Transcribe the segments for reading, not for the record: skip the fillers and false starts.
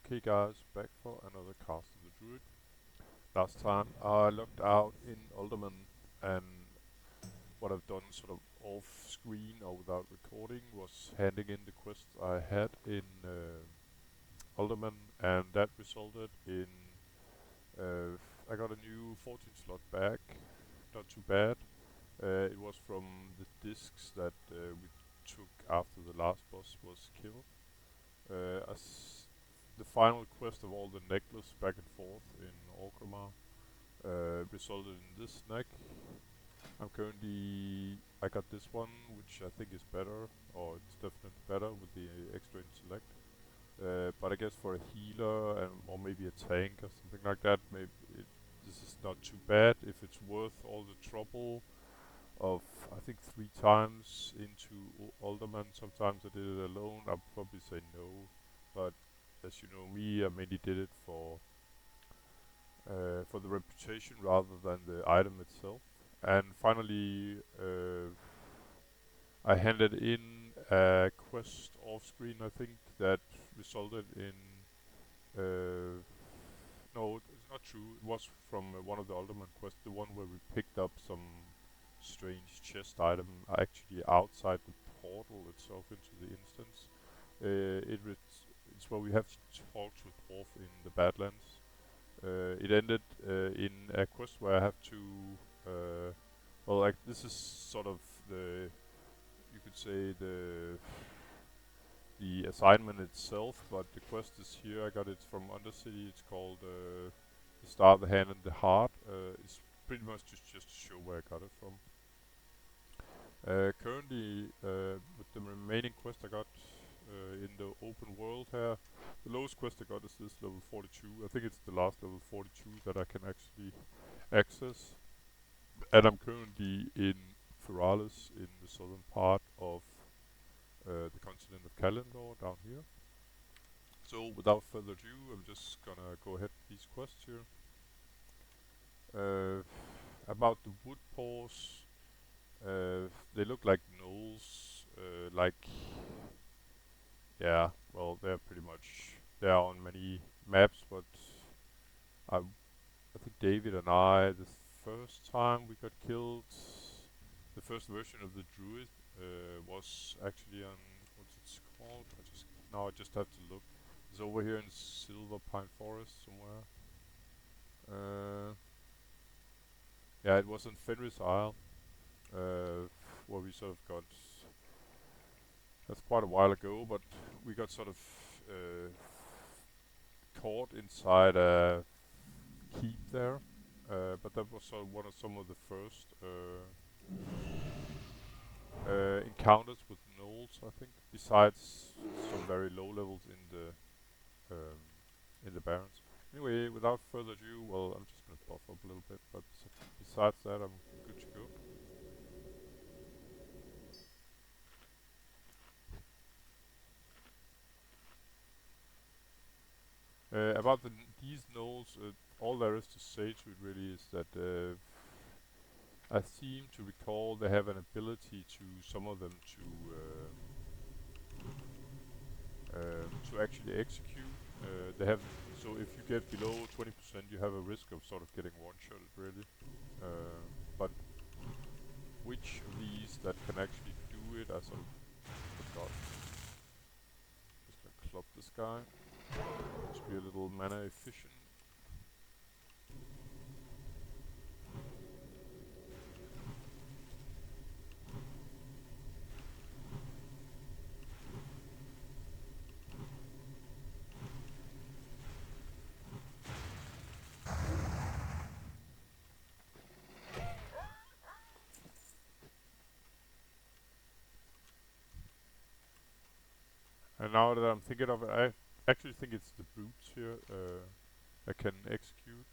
Okay guys, back for another cast of the druid. Last time I looked out in Alderman, and what I've done sort of off screen or without recording was handing in the quests I had in Alderman, and that resulted in uh, I got a new 14 slot back, not too bad. It was from the discs that we took after the last boss was killed. The final quest of all the necklace back and forth in Orgrimmar resulted in this neck. I got this one, which I think is better, or it's definitely better with the extra intellect. But I guess for a healer or maybe a tank or something like that, this is not too bad. If it's worth all the trouble of, I think, 3 times into Alderman, sometimes I did it alone, I'd probably say no. But as you know me, I mainly did it for the reputation rather than the item itself. And finally, I handed in a quest off screen, I think, that resulted in. No, it's not true. It was from one of the Alderman quests, the one where we picked up some strange chest item actually outside the portal itself into the instance. It's where we have to talk to Dwarf in the Badlands. It ended in a quest where I have to. Well, like this is sort of you could say the assignment itself, but the quest is here. I got it from Undercity. It's called the Star, the Hand, and the Heart. It's pretty much just to show where I got it from. Currently, with the remaining quest I got in the open world here, the lowest quest I got is this level 42. I think it's the last level 42 that I can actually access. And I'm currently in Feralis in the southern part of the continent of Kalendor down here. So without further ado, I'm just gonna go ahead with these quests here. About the Woodpaws, they look like gnolls, yeah, well, they're on many maps, but I think David and I, the first time we got killed, the first version of the druid was actually on, what's it called? I just have to look. It's over here in Silver Pine Forest somewhere. Uh, yeah, it was on Fenris Isle, where we sort of got. That's quite a while ago, but we got sort of uh, caught inside a keep there. But that was sort of one of some of the first encounters with gnolls, I think. Besides some very low levels in the barrens. Anyway, without further ado, well, I'm just gonna buff up a little bit, but besides that, I'm good to go. About these gnolls, all there is to say to it really is that I seem to recall they have an ability to some of them to actually execute. They have so if you get below 20%, you have a risk of sort of getting one-shotted really. But which of these that can actually do it, I sort of forgot. Just gonna club this guy to be a little mana efficient. And now that I'm thinking of it, I actually think it's the brutes here I can execute.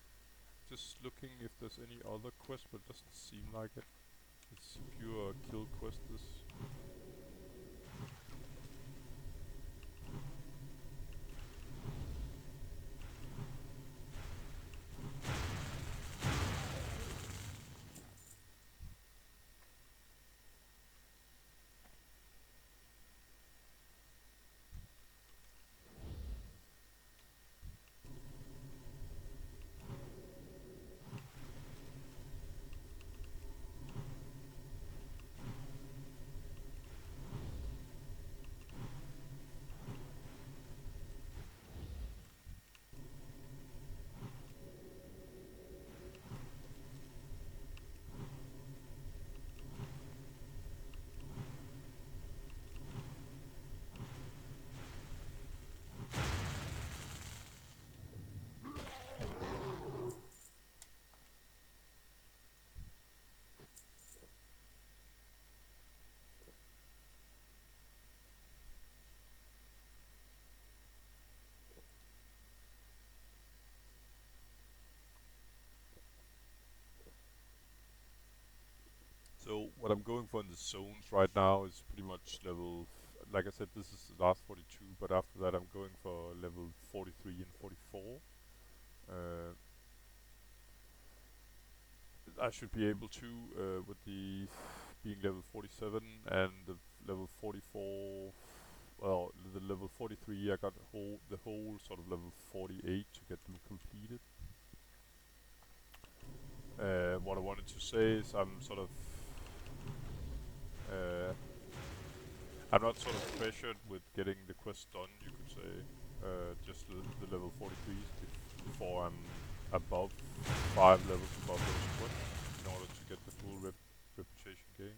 Just looking if there's any other quest, but it doesn't seem like it. It's pure kill quest this. what I'm going for in the zones right now is pretty much level. Like I said, this is the last 42, but after that I'm going for level 43 and 44. Uh, I should be able to with the being level 47 and the level 44. Well, the level 43 I got the whole sort of level 48 to get them completed. What I wanted to say is uh, I'm not sort of pressured with getting the quest done, you could say. Just the level 43s before I'm above 5 levels above those quests in order to get the full reputation gain.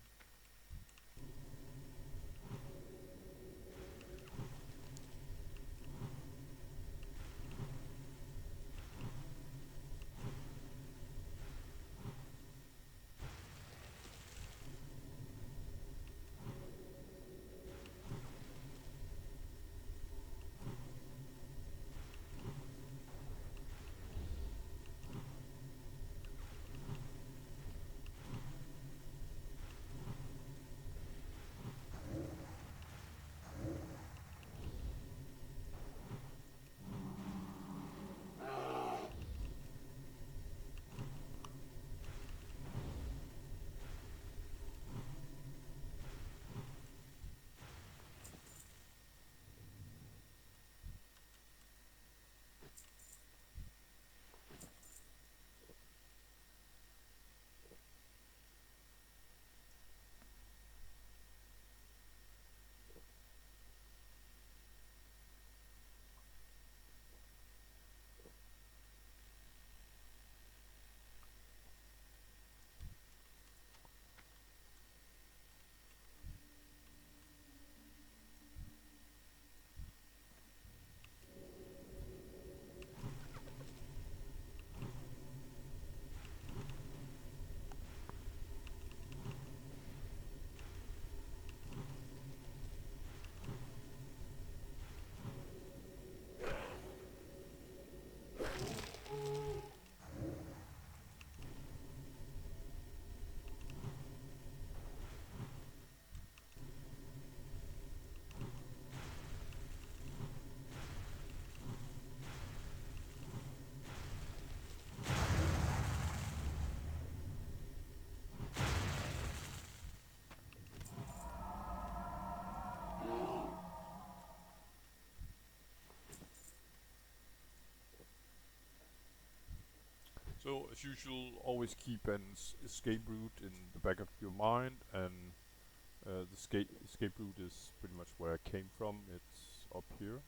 So, as usual, always keep an escape route in the back of your mind, and the escape route is pretty much where I came from. It's up here.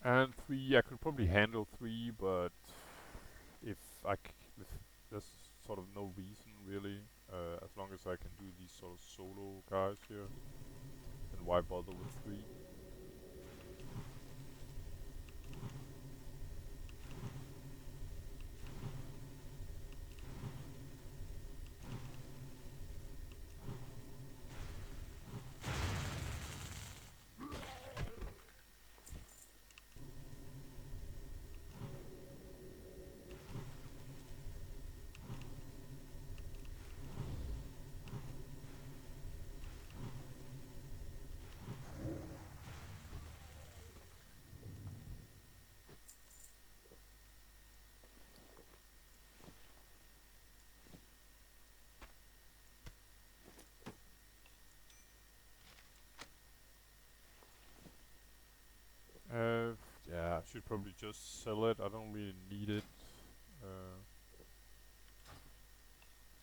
And 3, I could probably handle 3, but if if there's sort of no reason really, as long as I can do these sort of solo guys here, then why bother with 3? should probably just sell it. I don't really need it.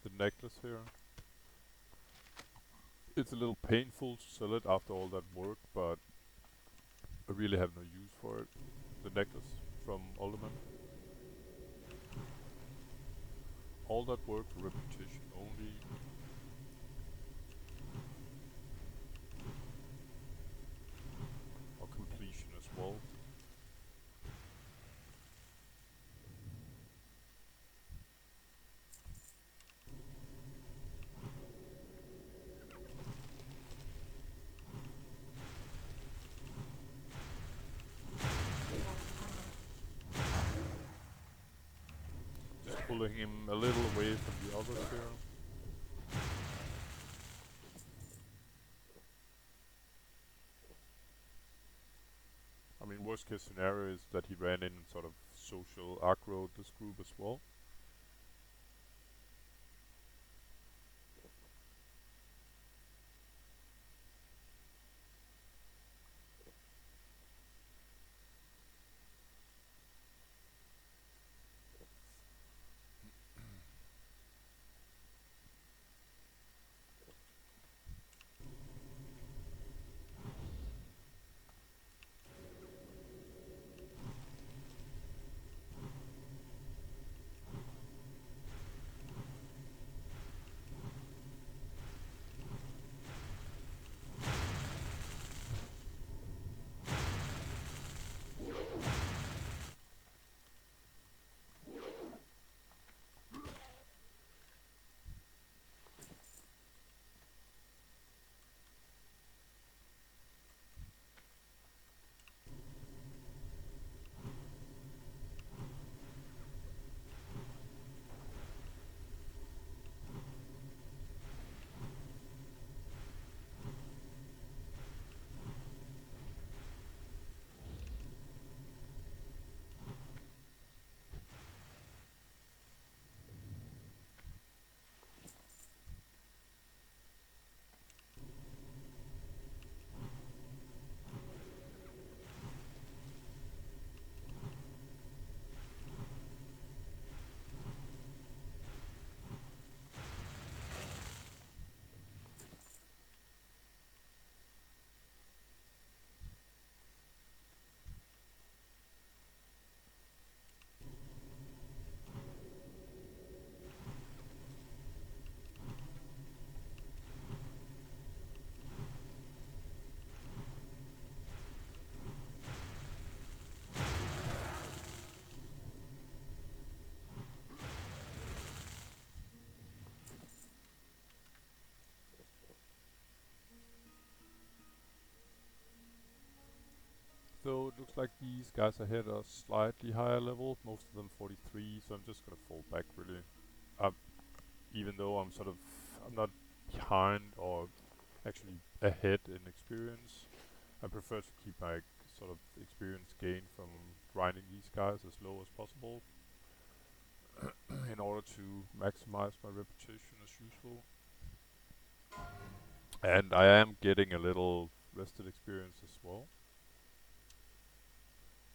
The necklace here. It's a little painful to sell it after all that work, but I really have no use for it. The necklace from Alderman. All that work for reputation only. Or completion as well. Just pulling him a little away from the others here. I mean, worst case scenario is that he ran in and sort of social aggro this group as well. So it looks like these guys ahead are slightly higher level, most of them 43, so I'm just gonna fall back really. Even though I'm not behind or actually ahead in experience, I prefer to keep my sort of experience gain from grinding these guys as low as possible in order to maximize my reputation as usual. And I am getting a little rested experience as well.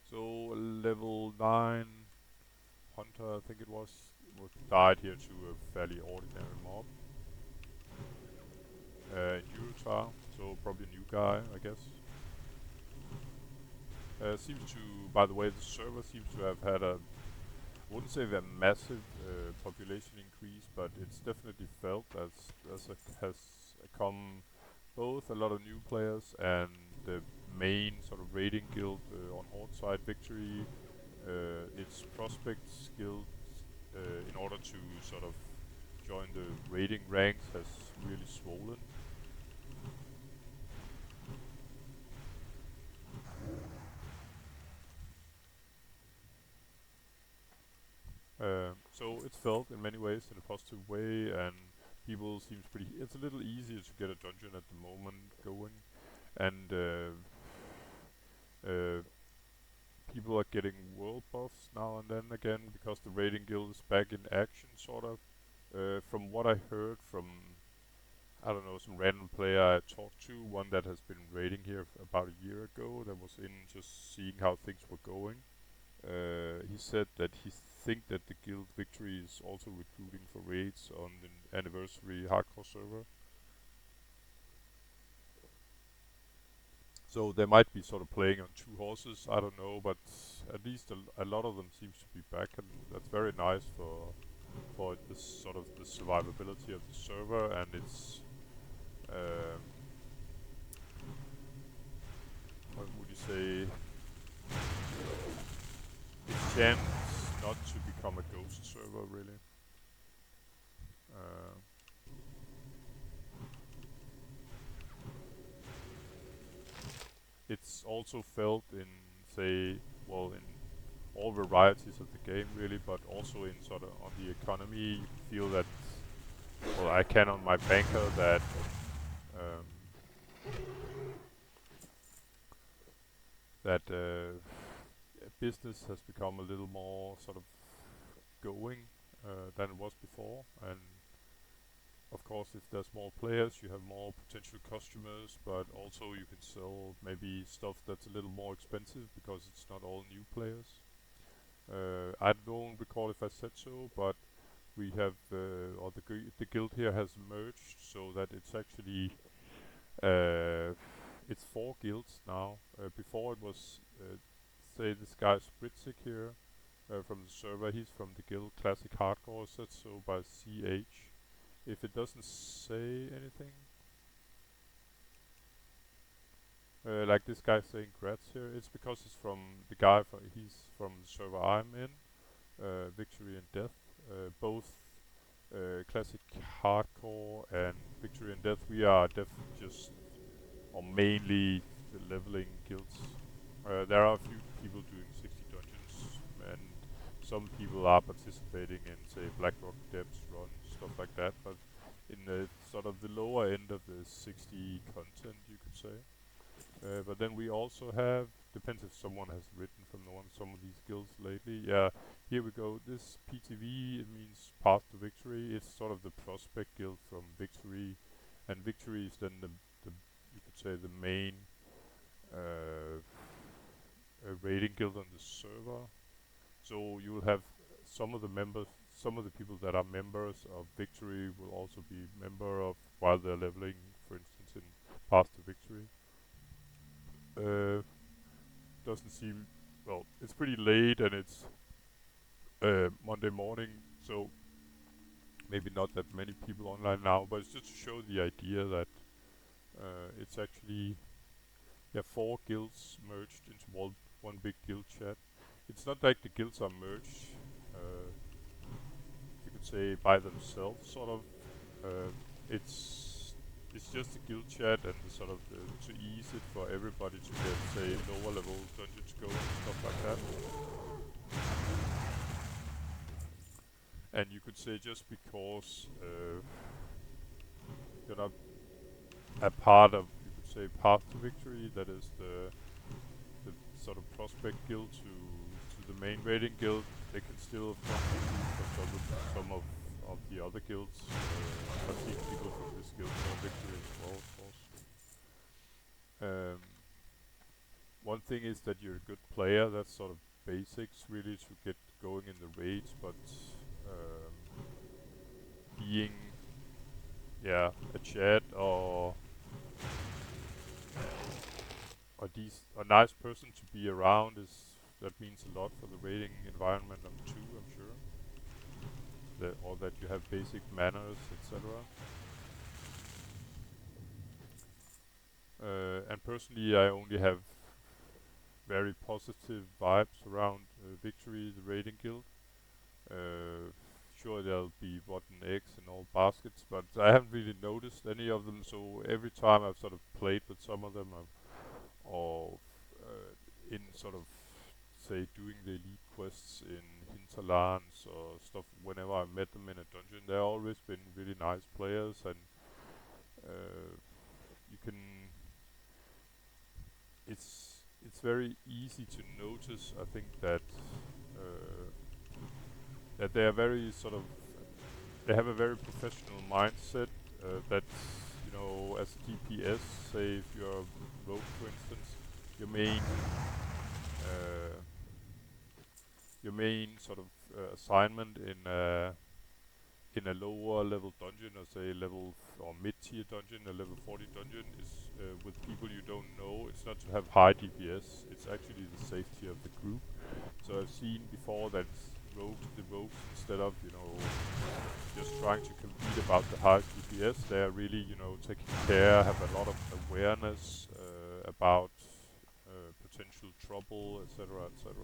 So level 9 Hunter, I think it was died here to a fairly ordinary mob. Eurotar, so probably a new guy, I guess. Seems to, by the way, the server seems to have had a, I wouldn't say a massive population increase, but it's definitely felt as has come both a lot of new players and the main sort of raiding guild on Horde side victory. Its prospects guild in order to sort of join the raiding ranks has really swollen. So it's felt in many ways in a positive way, and people seems pretty. It's a little easier to get a dungeon at the moment going, and uh, people are getting world buffs now and then again because the raiding guild is back in action, sort of. From what I heard from I don't know, some random player I talked to, one that has been raiding here about a year ago, that was in just seeing how things were going. He said that he think that the guild victory is also recruiting for raids on the anniversary hardcore server. So they might be sort of playing on two horses. I don't know, but at least a lot of them seems to be back, and that's very nice for this sort of the survivability of the server, and it's what would you say? Its chance not to become a ghost server, really. Uh, it's also felt in, say, well, in all varieties of the game, really, but also in sort of on the economy. You can feel that, well, I can on my banker that um, that business has become a little more sort of going than it was before, and of course, if there's more players, you have more potential customers, but also you can sell maybe stuff that's a little more expensive because it's not all new players. I don't recall if I said so, but we have, or the guild here has merged so that it's actually, it's 4 guilds now. Before it was, say this guy Spritzik here, from the server, he's from the guild Classic Hardcore, said so by CH. If it doesn't say anything, like this guy saying Grats here, it's because it's from the guy, he's from the server I'm in, Victory and Death. Both Classic Hardcore and Victory and Death, we are just, or mainly the leveling guilds. There are a few people doing 60 dungeons, and some people are participating in, say, Blackrock Depths run, stuff like that, but in the sort of the lower end of the 60 content, you could say. But then we also have, depends if someone has written from some of these guilds lately. Yeah, here we go. This PTV, it means Path to Victory. It's sort of the prospect guild from Victory, and Victory is then the you could say the main uh, raiding guild on the server. So you will have some of the members, some of the people that are members of Victory will also be member of while they're leveling, for instance, in Path to Victory. Uh, doesn't seem, well, it's pretty late and it's Monday morning, so maybe not that many people online now, but it's just to show the idea that it's actually, yeah, 4 guilds merged into one big guild chat. It's not like the guilds are merged, uh, you could say, by themselves, sort of. It's just a guild chat and the sort of to ease it for everybody to get, say, lower level dungeons going and stuff like that. And you could say just because you're not a part of, you could say, Path to Victory, that is the sort of prospect guild to the main raiding guild, they can still contribute for some of the other guilds. I've seen people from this guild for Victory as well, of course. Um, One thing is that you're a good player. That's sort of basics, really, to get going in the raids. But being, yeah, a chat a nice person to be around that means a lot for the raiding environment too. I'm sure. Or that you have basic manners, etc. And personally, I only have very positive vibes around Victory, the raiding guild. Sure, there'll be rotten eggs in all baskets, but I haven't really noticed any of them. So every time I've sort of played with some of them, or in sort of, say, doing the elite quests in hinterlands or stuff, whenever I met them in a dungeon, they've always been really nice players, and you can. It's very easy to notice. I think that they are very sort of, they have a very professional mindset. That's you know, as a DPS, say if you're rogue, for instance, your main uh, your main sort of assignment in a lower level dungeon, or say or mid tier dungeon, a level 40 dungeon, is with people you don't know. It's not to have high DPS. It's actually the safety of the group. So I've seen before that the rogues, instead of, you know, just trying to compete about the highest DPS, they are really, you know, taking care, have a lot of awareness about potential trouble, etc., etc.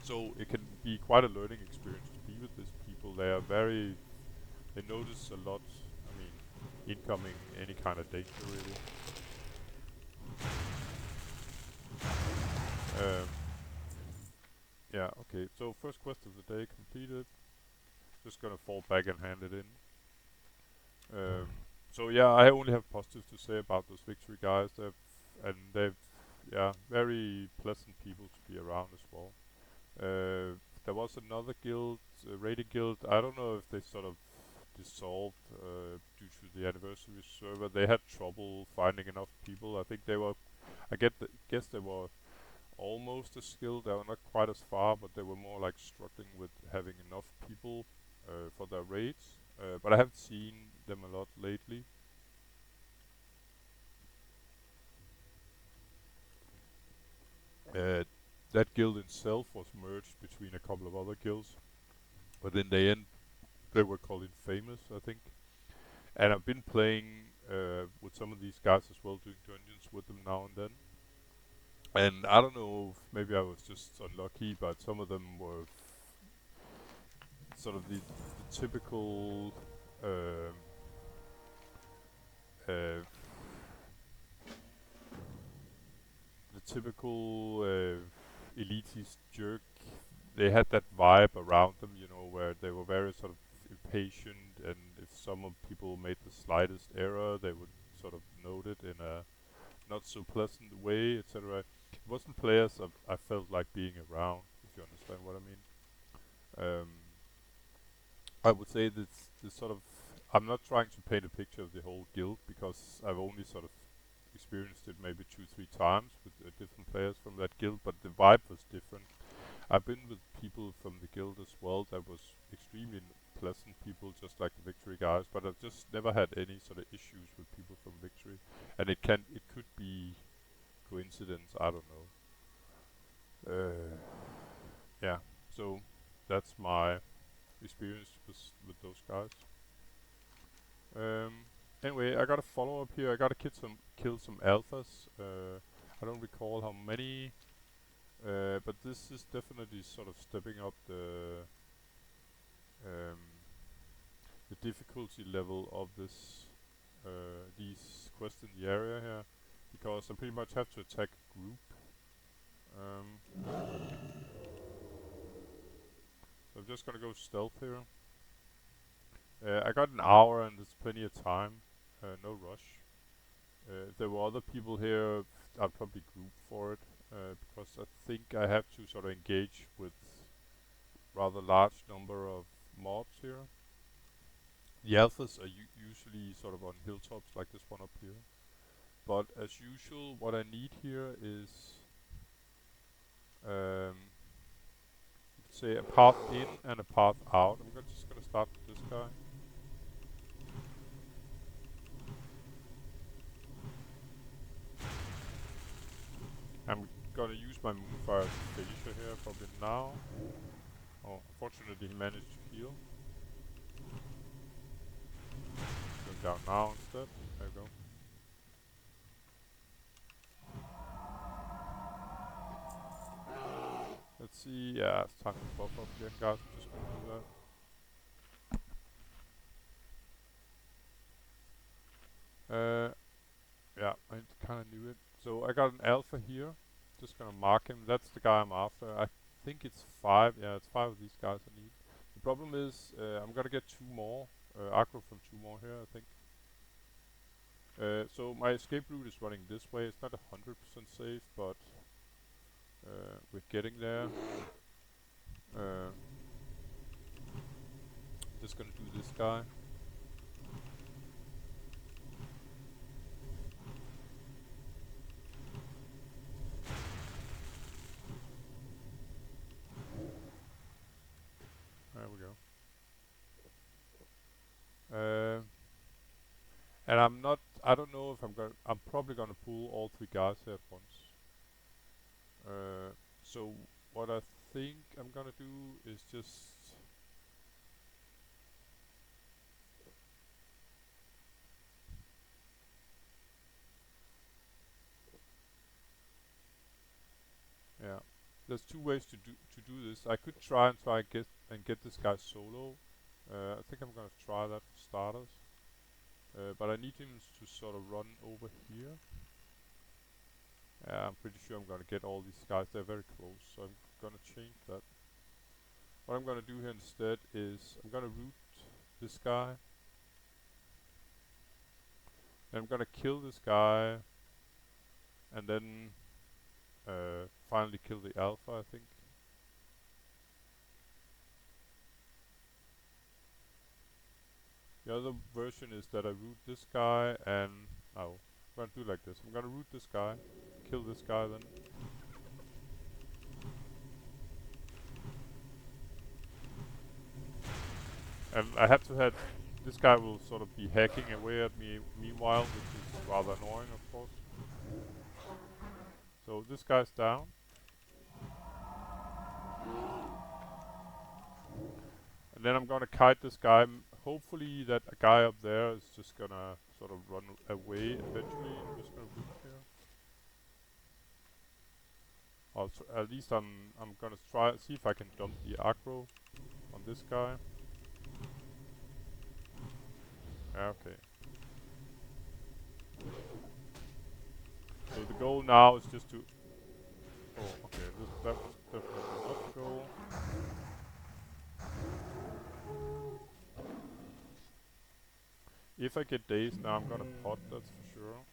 So it can be quite a learning experience to be with these people. They notice a lot. I mean, incoming any kind of danger really. Um, yeah. Okay. So first quest of the day completed. Just gonna fall back and hand it in. Um, so yeah, I only have positive to say about those victory guys. They've yeah, very pleasant people to be around as well. There was another guild, a raiding guild. I don't know if they sort of dissolved due to the anniversary server. They had trouble finding enough people. I think they were. Guess they were almost as skilled. They were not quite as far, but they were more like struggling with having enough people for their raids. But I haven't seen them a lot lately. Uh, that guild itself was merged between a couple of other guilds, but in the end, they were called Infamous, I think. And I've been playing with some of these guys as well, doing dungeons with them now and then. And I don't know, if maybe I was just unlucky, but some of them were sort of the typical um, uh, elitist jerk. They had that vibe around them, you know, where they were very sort of impatient, and if some of people made the slightest error, they would sort of note it in a not so pleasant way, etc. It wasn't players I felt like being around, if you understand what I mean. Um, I would say this sort of, I'm not trying to paint a picture of the whole guild because I've only sort of experienced it maybe 2-3 times with different players from that guild, but the vibe was different. I've been with people from the guild as well that was extremely pleasant people, just like the Victory guys, but I've just never had any sort of issues with people from Victory. And it could be coincidence, I don't know. Yeah, so that's my experience with those guys. Um, anyway, I got a follow up here. I gotta kill some alphas. I don't recall how many, but this is definitely sort of stepping up um, the difficulty level of these quests in the area here, because I pretty much have to attack a group. So I'm just gonna go stealth here. I got an hour and there's plenty of time. No rush. If there were other people here, I'd probably group for it, because I think I have to sort of engage with rather large number of mobs here. The alphas are usually sort of on hilltops like this one up here. But as usual, what I need here is, um, you could say a path in and a path out. Just gonna start with this guy. I'm gonna use my Moonfire as a finisher here, probably now. Oh, unfortunately he managed to heal. Going down now instead. There we go. Let's see. Yeah, it's time to buff up again, guys. I'm just gonna do that. Yeah, I kind of knew it. So I got an alpha here. Just gonna mark him. That's the guy I'm after. I think it's 5. Yeah, it's 5 of these guys I need. The problem is I'm gonna get 2 more. Aggro from 2 more here, I think. So my escape route is running this way. It's not 100% safe, but we're getting there. I'm just gonna do this guy. I'm not. I don't know if I'm gonna. I'm probably gonna pull all three guys here at once. So what I think I'm gonna do is just. Yeah. There's two ways to do this. I could try and get this guy solo. I think I'm gonna try that for starters. But I need him to sort of run over here. I'm pretty sure I'm gonna get all these guys. They're very close, so I'm gonna change that. What I'm gonna do here instead is I'm gonna root this guy. And I'm gonna kill this guy, and then finally kill the alpha, I think. The other version is that I root this guy and I'm gonna do like this. I'm gonna root this guy, kill this guy then. And I have to have this guy will sort of be hacking away at me meanwhile, which is rather annoying, of course. So this guy's down. And then I'm gonna kite this guy. Hopefully that guy up there is just gonna sort of run away eventually. I'm just gonna root here. At least I'm gonna try see if I can dump the aggro on this guy. Okay. So the goal now is just to. Oh, okay. That was definitely not the goal. If I get dazed now, I'm gonna pot. That's for sure.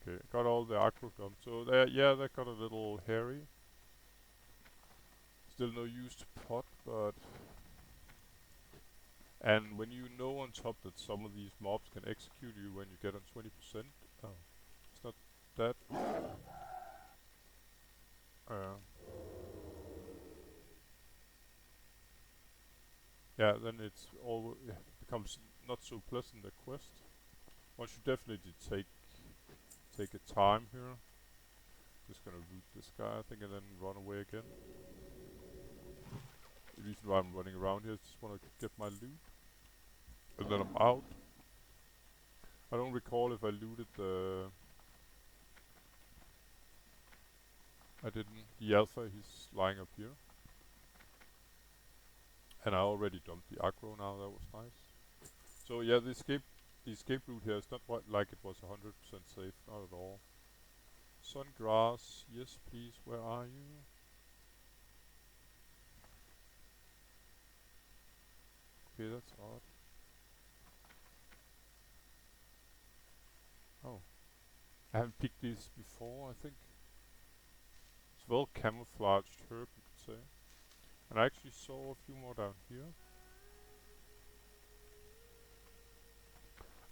Okay, got all the aggro done. So yeah, that got a little hairy. Still no use to pot, but. And when you know on top that some of these mobs can execute you when you get on 20%, oh, it's not that. Uh, yeah, then it becomes not so pleasant a quest. One should definitely take a time here. Just gonna root this guy, I think, and then run away again. The reason why I'm running around here is just want to get my loot, and then I'm out. I don't recall if I looted the. I didn't. The alpha, he's lying up here. And I already dumped the aggro now, that was nice. So yeah, the escape route here is not like it was 100% safe, not at all. Sungrass, yes please, where are you? Okay, that's odd. Oh. I haven't picked these before, I think. It's well camouflaged herb, you could say. And I actually saw a few more down here.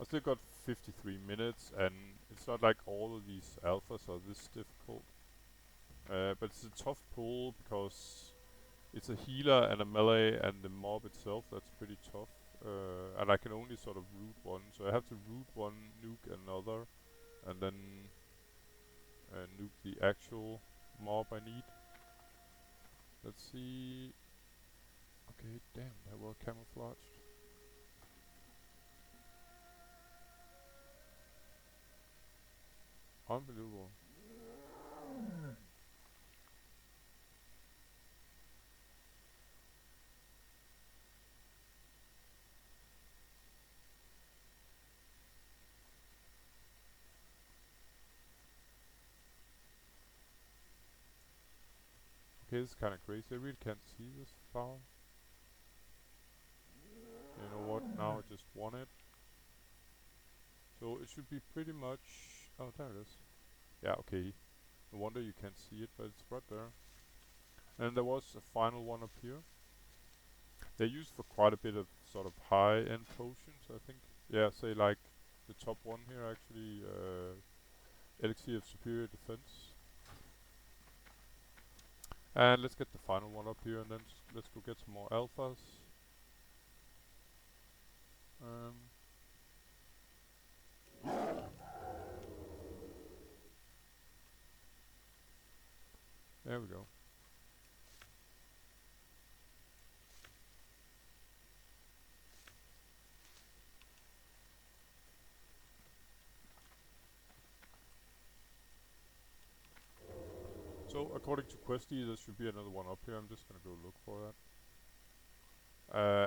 I still got 53 minutes, and it's not like all of these alphas are this difficult. But it's a tough pull because it's a healer and a melee, and the mob itself, that's pretty tough. And I can only sort of root one, so I have to root one, nuke another, and then nuke the actual mob I need. Let's see. Okay, damn, they're well camouflaged. Unbelievable. Okay, this is kind of crazy. I really can't see this far. You know what? Now I just won it. So it should be pretty much. Oh, there it is. Yeah, okay. No wonder you can't see it, but it's right there. And there was a final one up here. They're used for quite a bit of sort of high-end potions, I think. Yeah, say like the top one here actually, Elixir of Superior Defense. And let's get the final one up here, and then let's go get some more alphas. There we go. So according to Questy, there should be another one up here. I'm just gonna go look for that.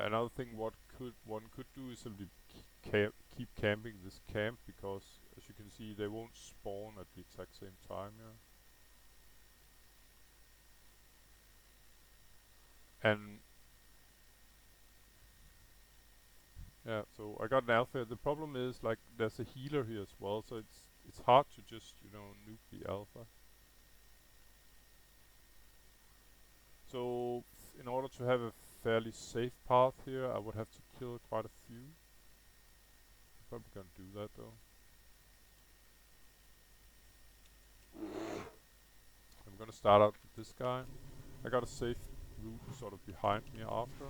Another thing one could do is simply keep camping this camp, because as you can see they won't spawn at the exact same time here. And yeah, so I got an alpha. The problem is, like, there's a healer here as well, so it's hard to just, you know, nuke the alpha. So in order to have a fairly safe path here, I would have to kill quite a few. Probably gonna do that though. I'm gonna start out with this guy. I got a safe route sort of behind me after.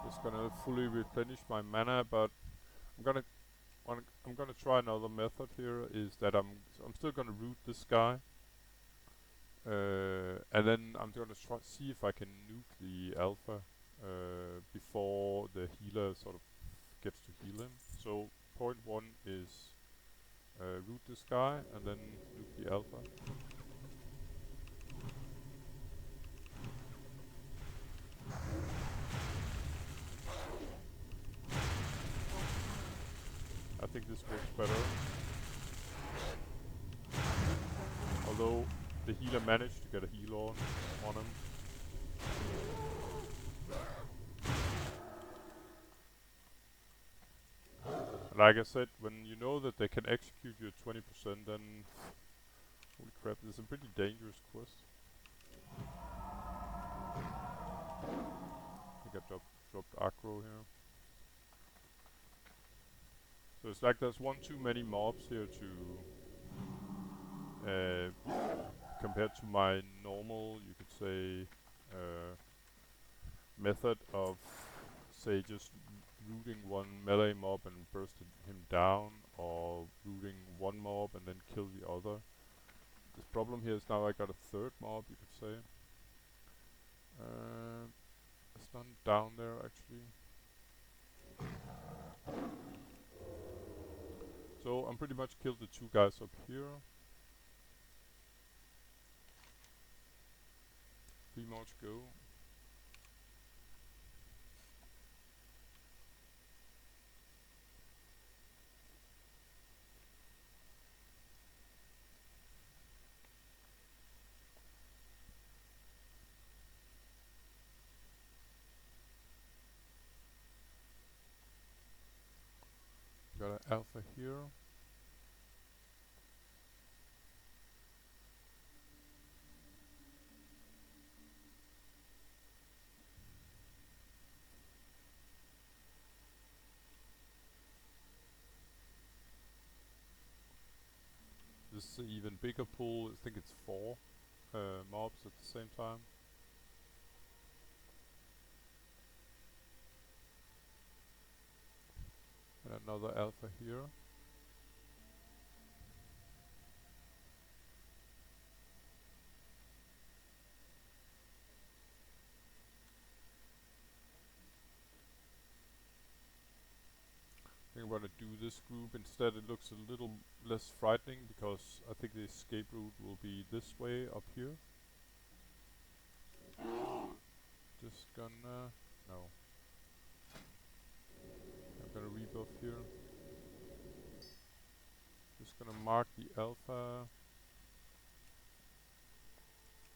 Just gonna fully replenish my mana, but I'm gonna try another method here. Is that I'm still gonna root this guy, and then I'm gonna see if I can nuke the alpha before the healer sort of gets to heal him. So point one is root this guy and then nuke the alpha. I think this works better. Although the healer managed to get a heal on him. Like I said, when you know that they can execute you at 20%, then holy crap, this is a pretty dangerous quest. I think I dropped aggro here. So it's like there's one too many mobs here to compared to my normal, you could say, method of, say, just rooting one melee mob and bursting him down, or rooting one mob and then kill the other. This problem here is now I got a third mob, you could say. It's none down there actually. So I'm pretty much killed the two guys up here. 3 more to go. Got an alpha here. This is an even bigger pool. I think it's 4 mobs at the same time. And another alpha here. I think I'm gonna do this group instead. It looks a little less frightening because I think the escape route will be this way up here. Just gonna... no. I'm gonna rebuff here. Just gonna mark the alpha.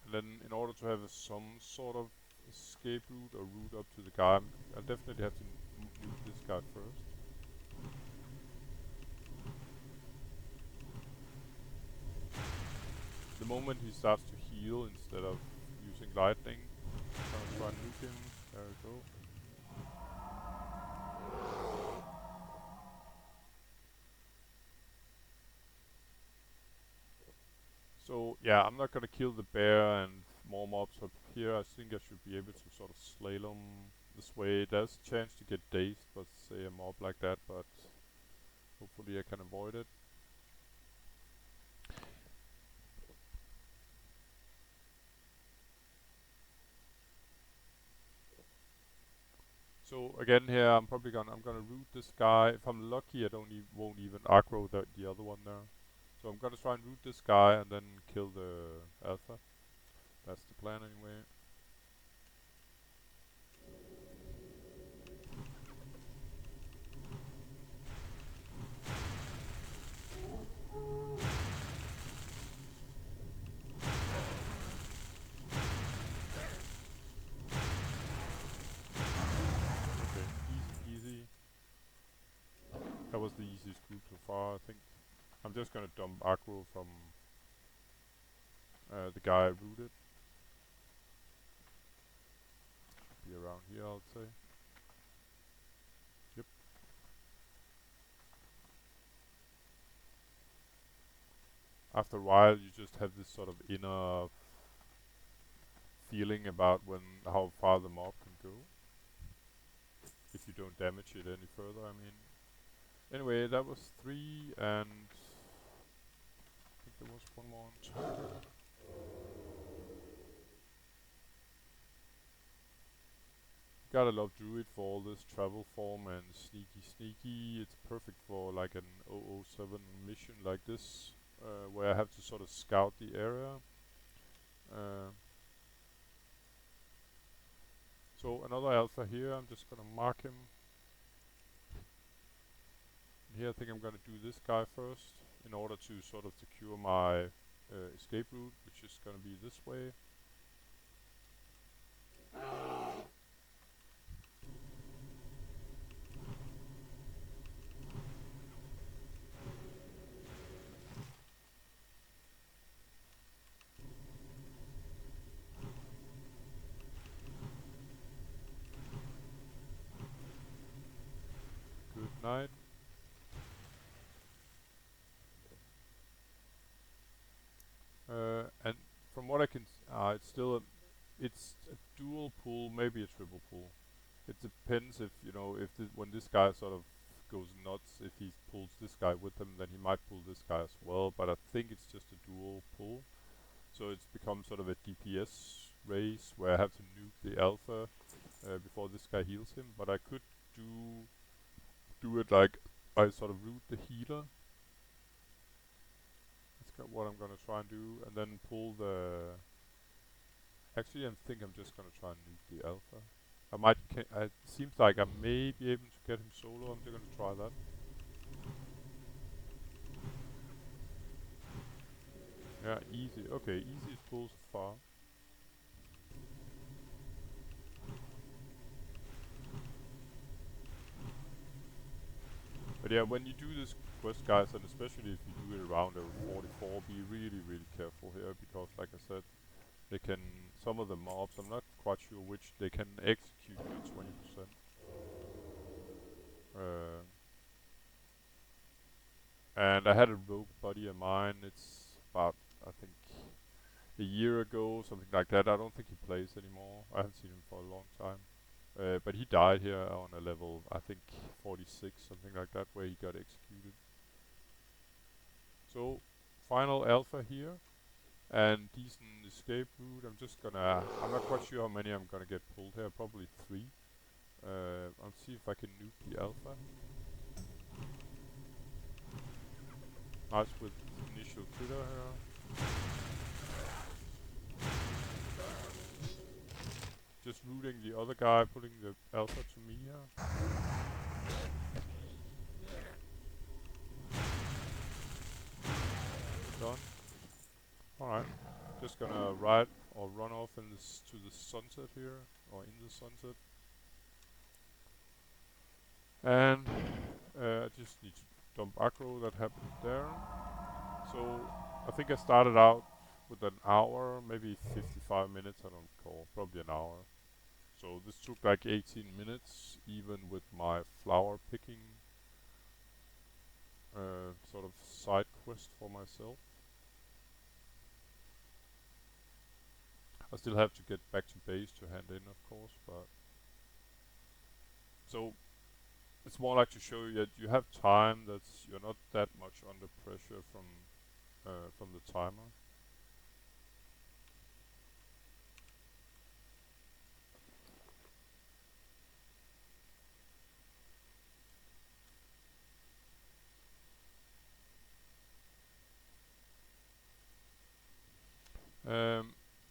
And then in order to have some sort of escape route or route up to the guy, I definitely have to nuke this guy first. The moment he starts to heal instead of using lightning, I'm gonna try and nuke him. There we go. So yeah, I'm not gonna kill the bear and more mobs up here. I think I should be able to sort of slalom this way. There's a chance to get dazed, but say a mob like that, but hopefully I can avoid it. So again here, I'm gonna root this guy. If I'm lucky, I won't even aggro the other one there. So I'm gonna try and root this guy and then kill the alpha. That's the plan anyway. Okay, easy. That was the easiest group so far, I think. I'm just gonna dump aggro from the guy I rooted. Be around here, I'd say. Yep. After a while, you just have this sort of inner feeling about how far the mob can go. If you don't damage it any further, I mean. Anyway, that was 3, and I think there was one more on top. Gotta love druid for all this travel form and sneaky. It's perfect for like an 007 mission like this, where I have to sort of scout the area. So another alpha here, I'm just gonna mark him. And here I think I'm gonna do this guy first, in order to sort of secure my escape route, which is gonna be this way. Good night. And from what I can, it's a dual pull, maybe a triple pull. It depends if when this guy sort of goes nuts, if he pulls this guy with him, then he might pull this guy as well. But I think it's just a dual pull, so it's become sort of a DPS race where I have to nuke the alpha before this guy heals him. But I could do it like I sort of root the healer. That's what I'm gonna try and do, and then pull the. Actually, I think I'm just gonna try and nuke the alpha. It seems like I may be able to get him solo. I'm just gonna try that. Yeah, easy. Okay, easiest pull so far. But yeah, when you do this quest, guys, and especially if you do it around level 44, be really careful here, because like I said, they can, some of the mobs, I'm not quite sure which, they can execute you at 20%. And I had a rogue buddy of mine, it's about, I think, a year ago, something like that. I don't think he plays anymore. I haven't seen him for a long time. But he died here on a level, I think, 46, something like that, where he got executed. So, final alpha here, and decent escape route. I'm not quite sure how many I'm gonna get pulled here, probably 3. I'll see if I can nuke the alpha. Nice with initial critter here. Just rooting the other guy, putting the alpha to me here. Done. Alright. Just gonna ride or run off to the sunset here, or in the sunset. And I just need to dump aggro that happened there. So I think I started out with an hour, maybe 55 minutes, I don't recall, probably an hour. So this took like 18 minutes, even with my flower picking sort of side quest for myself. I still have to get back to base to hand in, of course, but so it's more like to show you that you have time. That's you're not that much under pressure from the timer.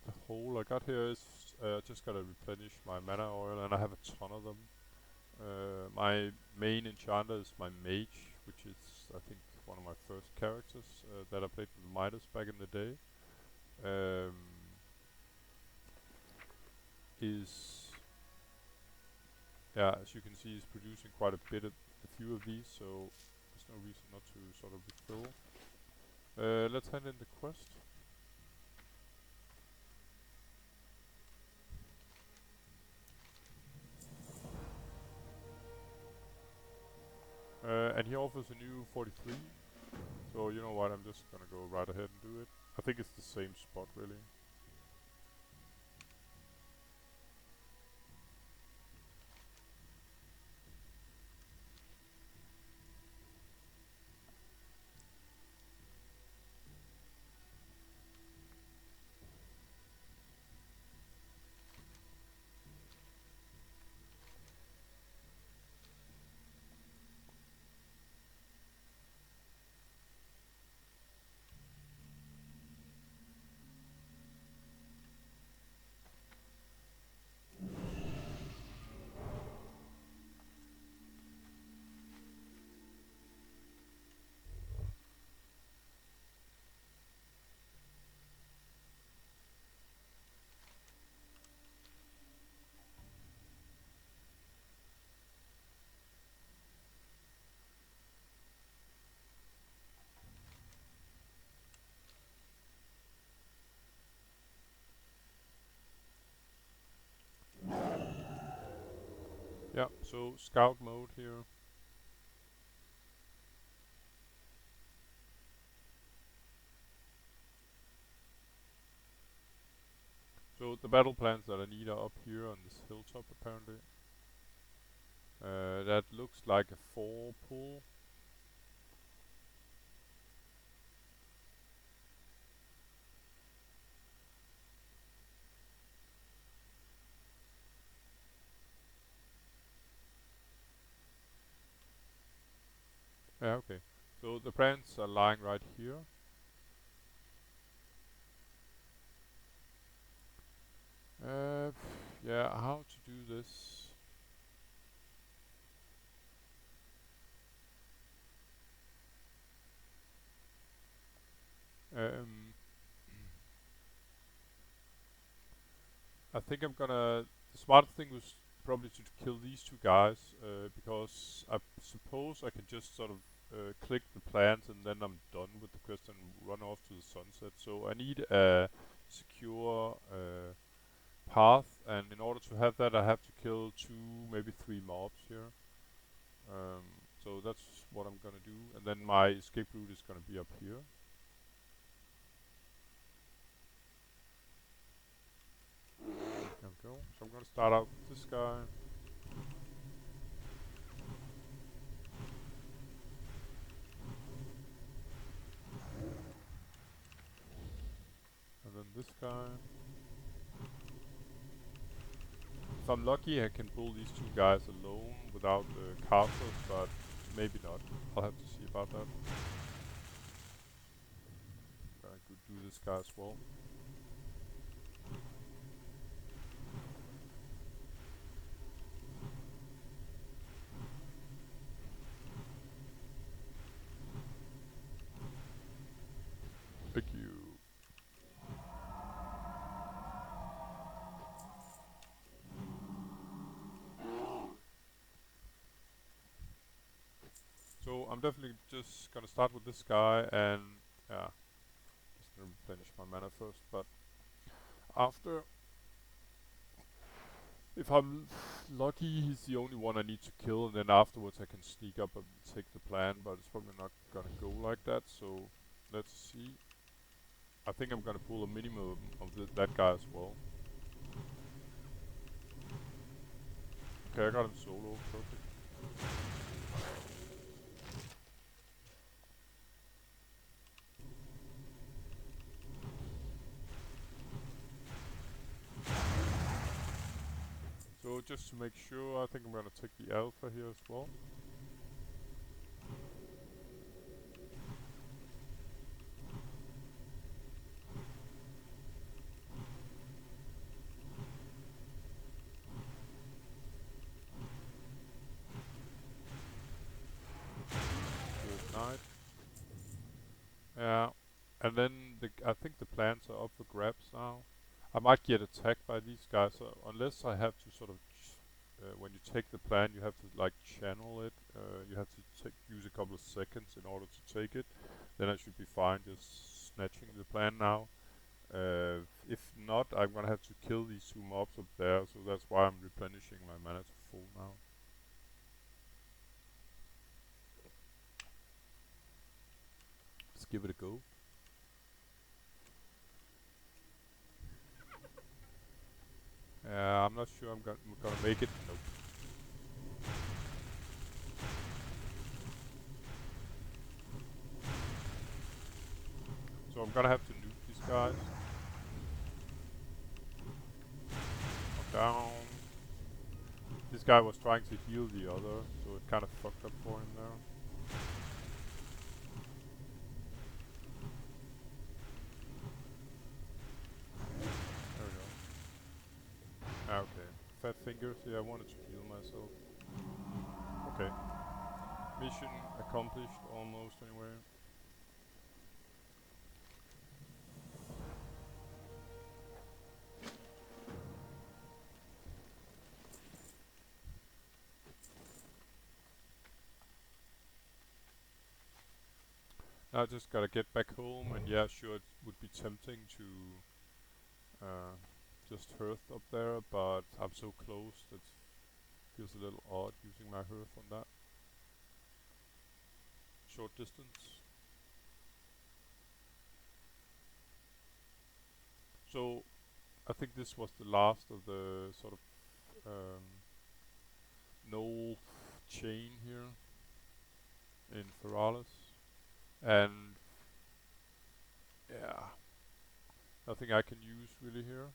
The hole I got here is just gotta replenish my mana oil, and I have a ton of them. My main enchanter is my mage, which is I think one of my first characters that I played with Midas back in the day. Um, is yeah, as you can see, is producing quite a few of these, so there's no reason not to sort of refill. Let's hand in the quest. And he offers a new 43. So you know what, I'm just gonna go right ahead and do it. I think it's the same spot really. Yeah, so scout mode here. So the battle plans that I need are up here on this hilltop apparently. That looks like a 4 pull. Yeah, okay. So the plants are lying right here. Uh, yeah, how to do this? Um, I think I'm gonna. The smart thing was probably to kill these two guys because I suppose I can just sort of click the plants and then I'm done with the quest and run off to the sunset. So I need a secure path, and in order to have that, I have to kill 2, maybe 3 mobs here. Um, so that's what I'm gonna do, and then my escape route is gonna be up here. There we go. So I'm gonna start out with this guy. And then this guy. If I'm lucky, I can pull these two guys alone without the castles, but maybe not. I'll have to see about that. I could do this guy as well. Thank you. So I'm definitely just gonna start with this guy, and yeah, just gonna replenish my mana first. But after, If I'm lucky, he's the only one I need to kill, and then afterwards I can sneak up and take the plan, but it's probably not gonna go like that, so let's see. I think I'm gonna pull a minimum of that guy as well. Okay, I got him solo, perfect. So just to make sure, I think I'm gonna take the alpha here as well. Good night. Yeah, and then I think the plans are up for grabs now. I might get attacked by these guys, unless I have to sort of, when you take the plan, you have to like channel it. You have to use a couple of seconds in order to take it. Then I should be fine just snatching the plan now. If not, I'm gonna have to kill these two mobs up there, so that's why I'm replenishing my mana to full now. Let's give it a go. I'm not sure I'm gonna make it. Nope. So I'm gonna have to nuke these guys. Down. This guy was trying to heal the other, so it kind of fucked up for him there. There we go. Okay. Fat fingers. Yeah, I wanted to heal myself. Okay. Mission accomplished almost anyway. Now I just gotta get back home, and yeah, sure, it would be tempting to just hearth up there, but I'm so close that feels a little odd using my hearth on that short distance. So I think this was the last of the sort of null chain here in Feralis, and yeah, nothing I can use really here.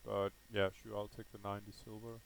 But yeah, sure, I'll take the 90 silver.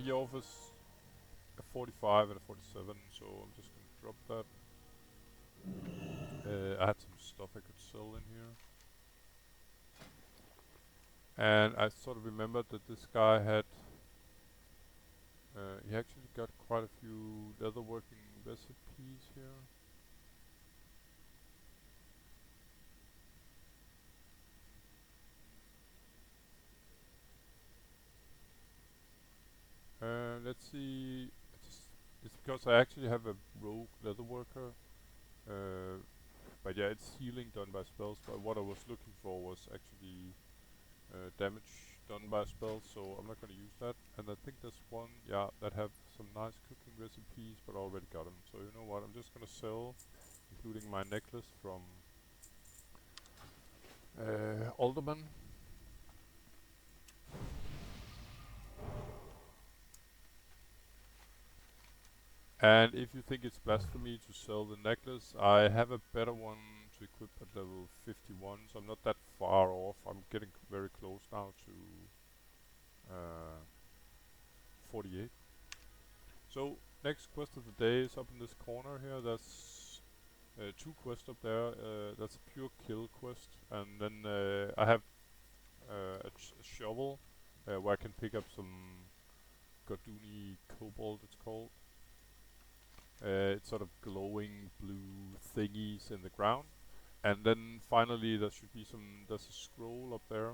He offers a 45 and a 47, so I'm just gonna drop that. I had some stuff I could sell in here. And I sort of remembered that this guy had, he actually got quite a few leatherworking recipes here. Let's see, it's because I actually have a rogue leatherworker, but yeah, it's healing done by spells, but what I was looking for was actually damage done by spells, so I'm not gonna use that. And I think there's one, yeah, that have some nice cooking recipes, but I already got them. So you know what, I'm just gonna sell, including my necklace from Alderman. And if you think it's blasphemy to sell the necklace, I have a better one to equip at level 51, so I'm not that far off. I'm getting very close now to 48. So next quest of the day is up in this corner here. There's two quests up there. That's a pure kill quest, and then I have a shovel where I can pick up some Gordunni Cobalt, it's called. It's sort of glowing blue thingies in the ground. And then finally there's a scroll up there.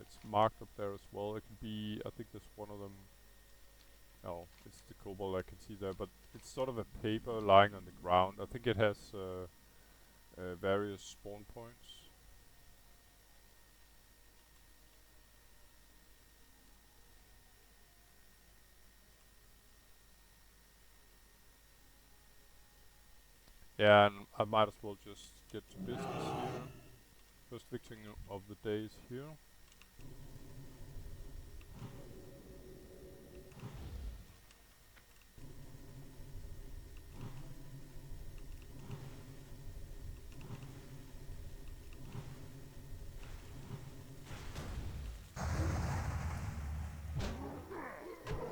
It's marked up there as well. It can be, I think there's one of them. No, it's the Cobalt I can see there, but it's sort of a paper lying on the ground. I think it has various spawn points. Yeah, and I might as well just get to business here. First victim of the day is here.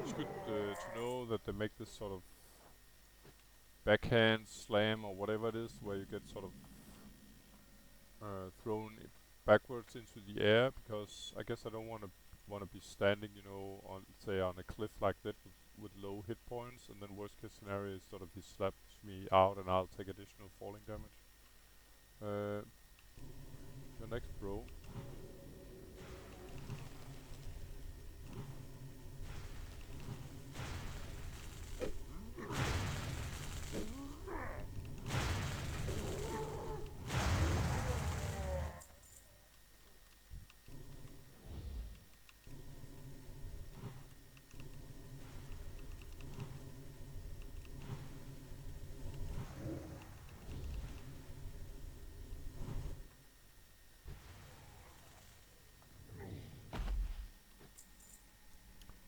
It's good to know that they make this sort of backhand slam or whatever it is, where you get sort of thrown backwards into the air, because I guess I don't want to be standing, you know, on say on a cliff like that with low hit points, and then worst case scenario is sort of he slaps me out and I'll take additional falling damage. The next bro.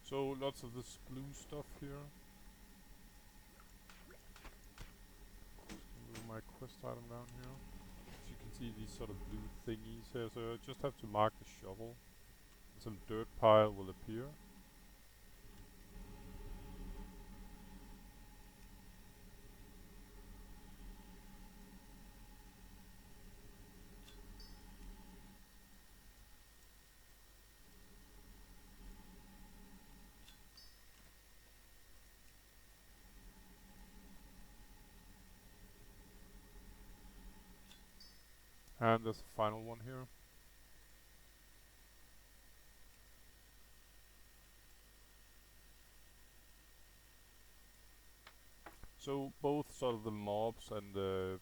So lots of this blue stuff here. Move my quest item down here. As you can see, these sort of blue thingies here. So I just have to mark the shovel. Some dirt pile will appear. And there's a final one here. So both sort of the mobs and the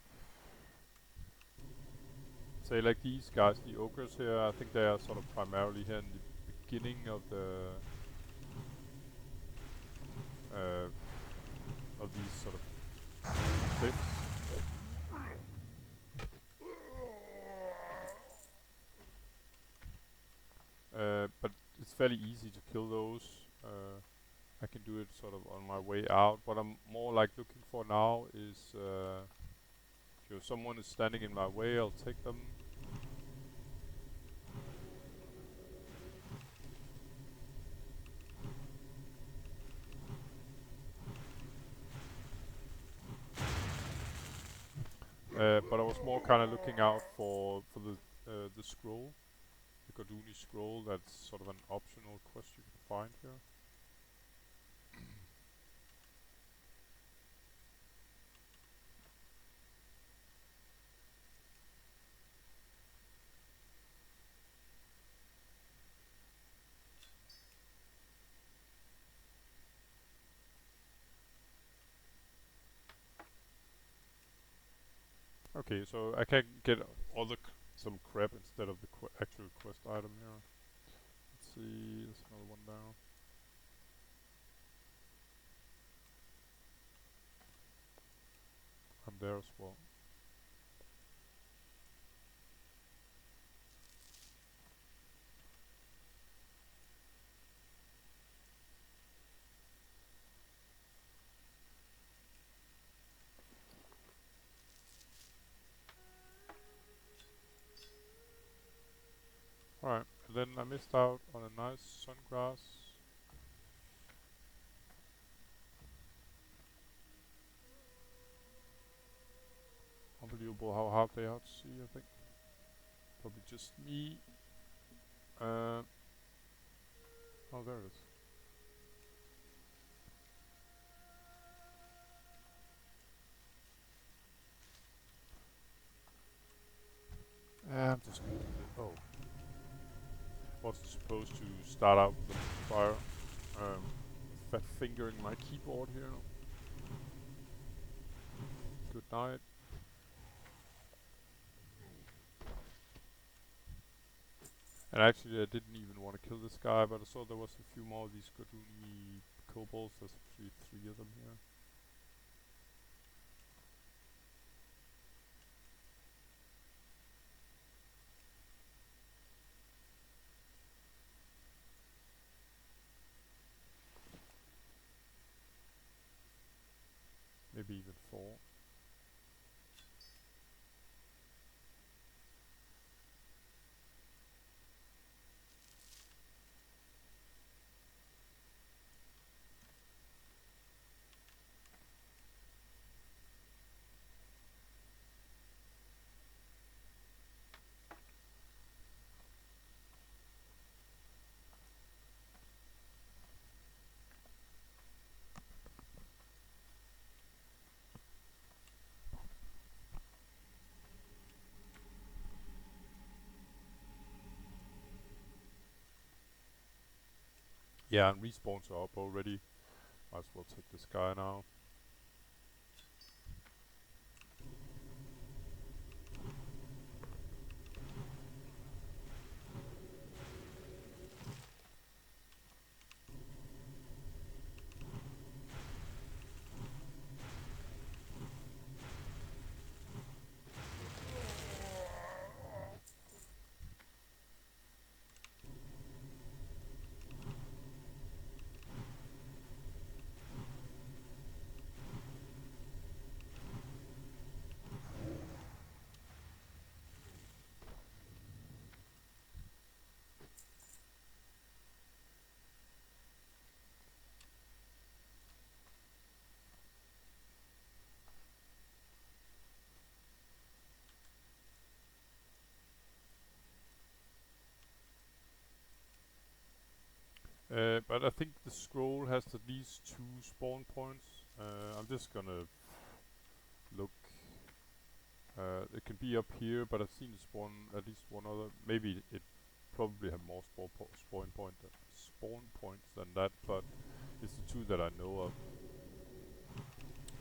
say like these guys, the ogres here, I think they are sort of primarily here in the beginning of the of these sort of cliffs. But it's fairly easy to kill those. I can do it sort of on my way out. What I'm more like looking for now is if someone is standing in my way, I'll take them. But I was more kind of looking out for the scroll, the Gordunni scroll. That's sort of an optional quest you can find here. Okay, so I can get some crap instead of the actual quest item here. Let's see, there's another one down. I'm there as well. Alright, then I missed out on a nice sungrass. Unbelievable how hard they are to see, I think. Probably just me. Oh, there it is. I'm just gonna do this. Oh. Wasn't supposed to start out with the fire. Fat fingering my keyboard here. Good night. And actually I didn't even want to kill this guy, but I saw there was a few more of these Gordunni Cobalts. There's actually 3 of them here. Maybe even 4. Yeah, and respawns are up already. Might as well take this guy now. But I think the scroll has at least 2 spawn points. I'm just gonna look. It can be up here, but I've seen it spawn at least one other. Maybe it probably have more spawn points than that, but it's the 2 that I know of.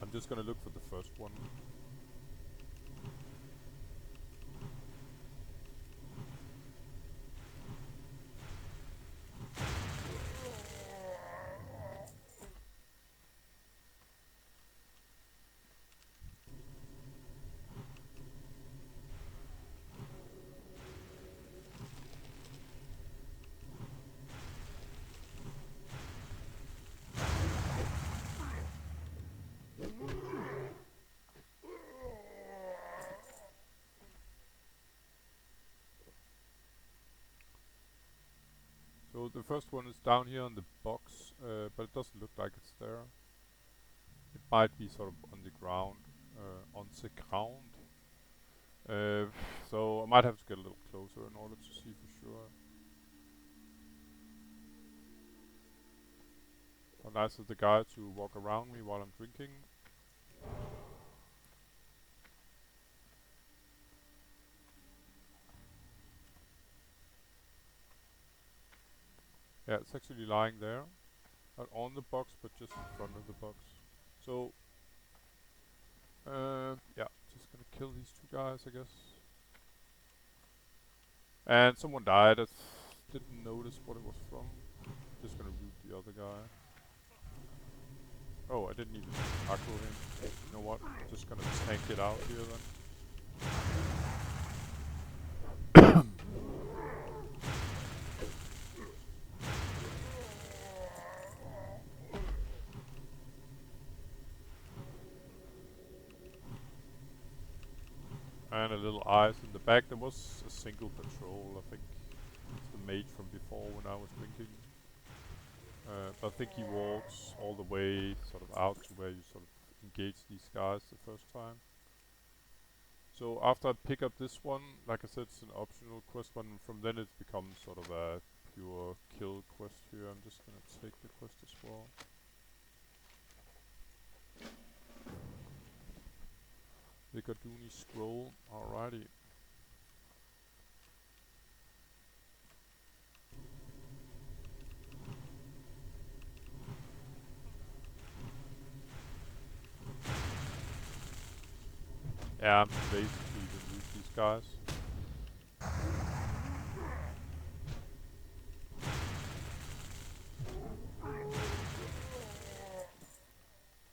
I'm just gonna look for the first one. So the first one is down here on the box, but it doesn't look like it's there. It might be sort of on the ground. On the ground. So I might have to get a little closer in order to see for sure. How nice of the guy to walk around me while I'm drinking. Yeah, it's actually lying there. Not on the box, but just in front of the box. So, yeah, just gonna kill these 2 guys, I guess. And someone died. I didn't notice what it was from. Just gonna root the other guy. Oh, I didn't even tackle him. You know what? Just gonna tank it out here then. And a little eyes in the back. There was a single patrol, I think. mage from before when I was drinking. But I think he walks all the way sort of out to where you sort of engage these guys the first time. So after I pick up this one, like I said, it's an optional quest one. From then it becomes sort of a pure kill quest here. I'm just gonna take the quest as well. The Gordunni scroll, alrighty. Yeah, I'm basically remove these guys.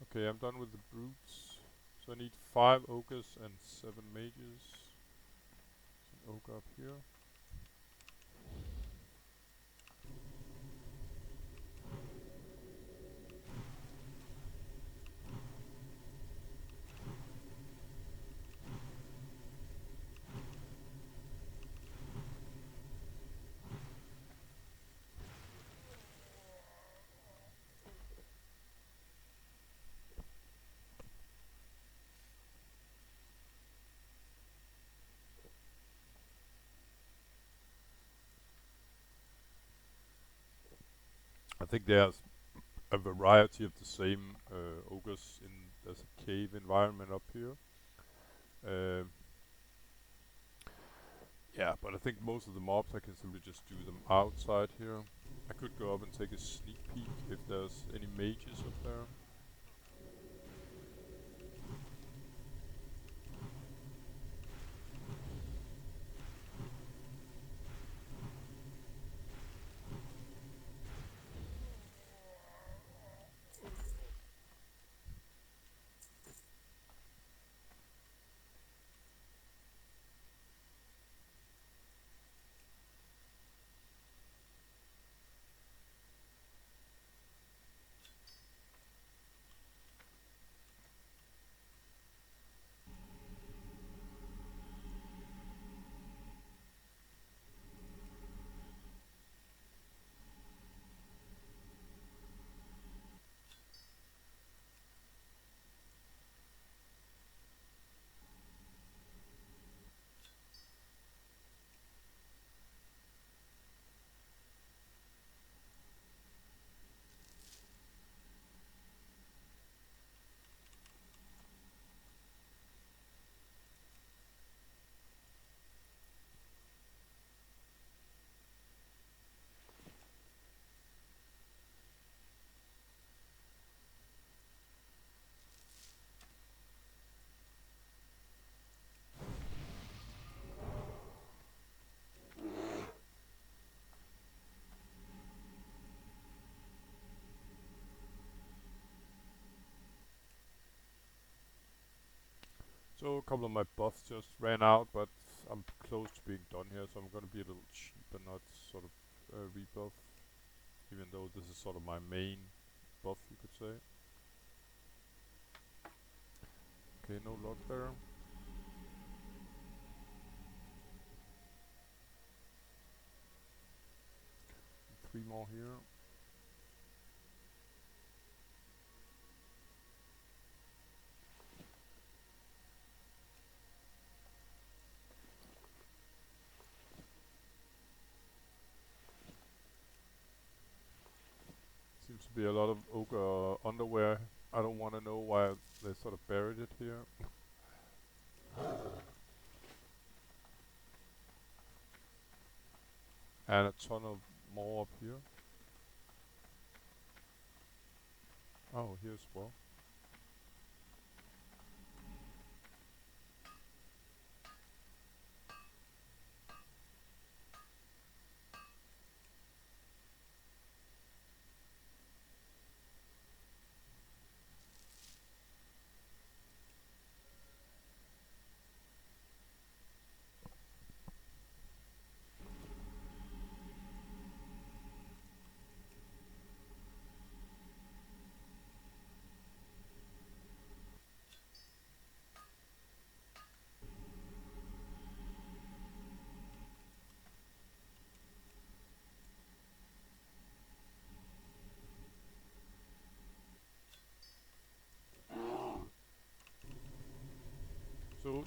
Okay, I'm done with the brutes. So I need 5 ogres and 7 mages. There's an ogre up here. I think there's a variety of the same ogres in there's a cave environment up here. Um, yeah, but I think most of the mobs I can simply just do them outside here. I could go up and take a sneak peek if there's any mages up there. So a couple of my buffs just ran out, but I'm close to being done here, so I'm gonna be a little cheap and not sort of rebuff, even though this is sort of my main buff, you could say. Okay, no luck there. 3 more here. Seems to be a lot of ogre underwear. I don't want to know why they sort of buried it here. And a ton of more up here. Oh, here as well.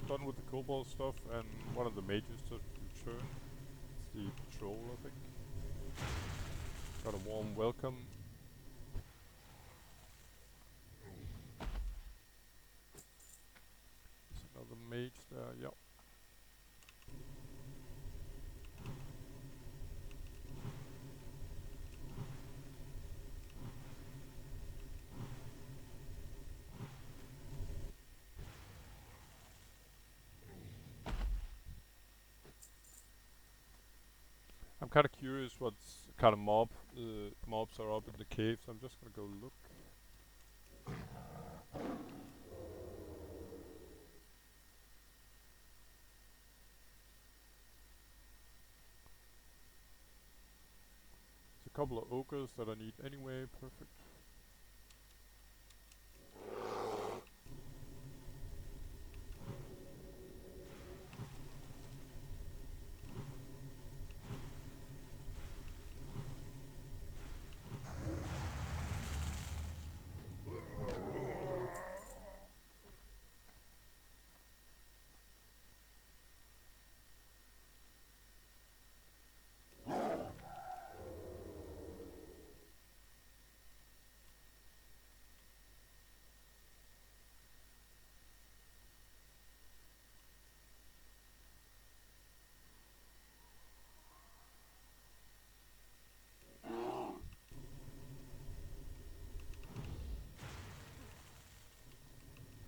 done with the Cobalt stuff, and one of the mages just returned. It's the patrol, I think. Got a warm welcome. There's another mage there, yep. I'm kind of curious what kind of mobs are up in the cave, so I'm just gonna go look. There's a couple of ogres that I need anyway, perfect.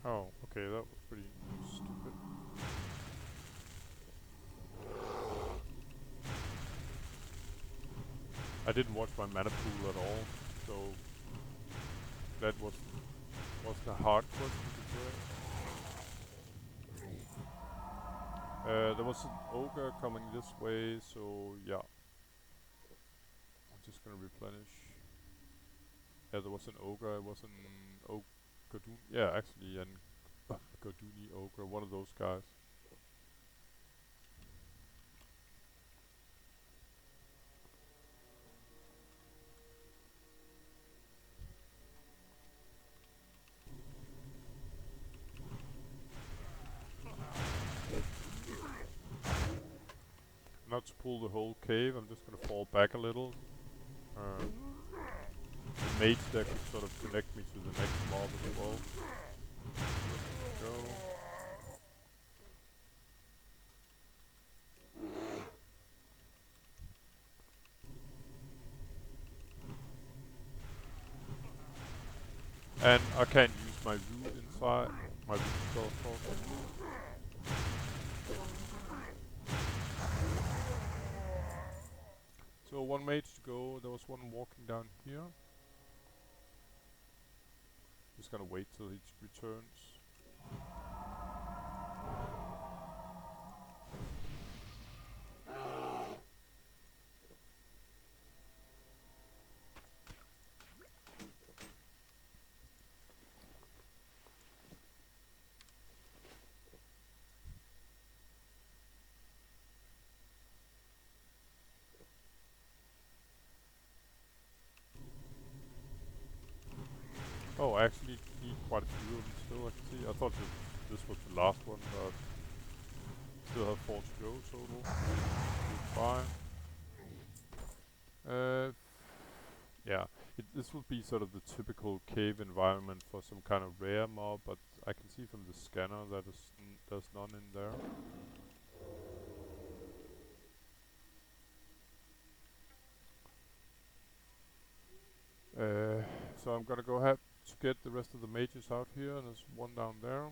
Oh, okay, that was pretty stupid. I didn't watch my mana pool at all, so that was a hard question to play. There was an ogre coming this way, so yeah. I'm just gonna replenish. Yeah, there was an ogre, it was an Gordunni, yeah, actually, an Gordunni ogre, one of those guys. Not to pull the whole cave, I'm just gonna fall back a little. The mage there could sort of connect me to the next mob as well. Go. And I can't use my root inside. My root spell, of course. So one mage to go. There was one walking down here. Just gonna wait till he returns. Oh, I actually need quite a few of them still, I can see. I thought this was the last one, but still have 4 to go total. Fine. Yeah, this would be sort of the typical cave environment for some kind of rare mob, but I can see from the scanner that there's none in there. So I'm gonna go ahead to get the rest of the mages out here, and there's one down there.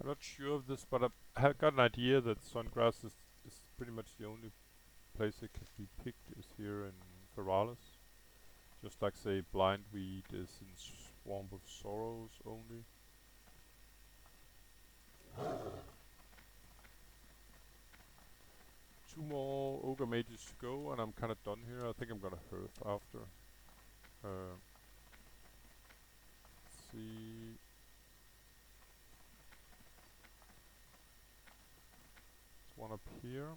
I'm not sure of this, but I have got an idea that Sungrass is pretty much the only place it can be picked is here in Feralis. Just like say Blindweed is in Swamp of Sorrows only. Two more Ogre Mages to go and I'm kinda done here. I think I'm gonna Hearth after. Let's see. There's one up here.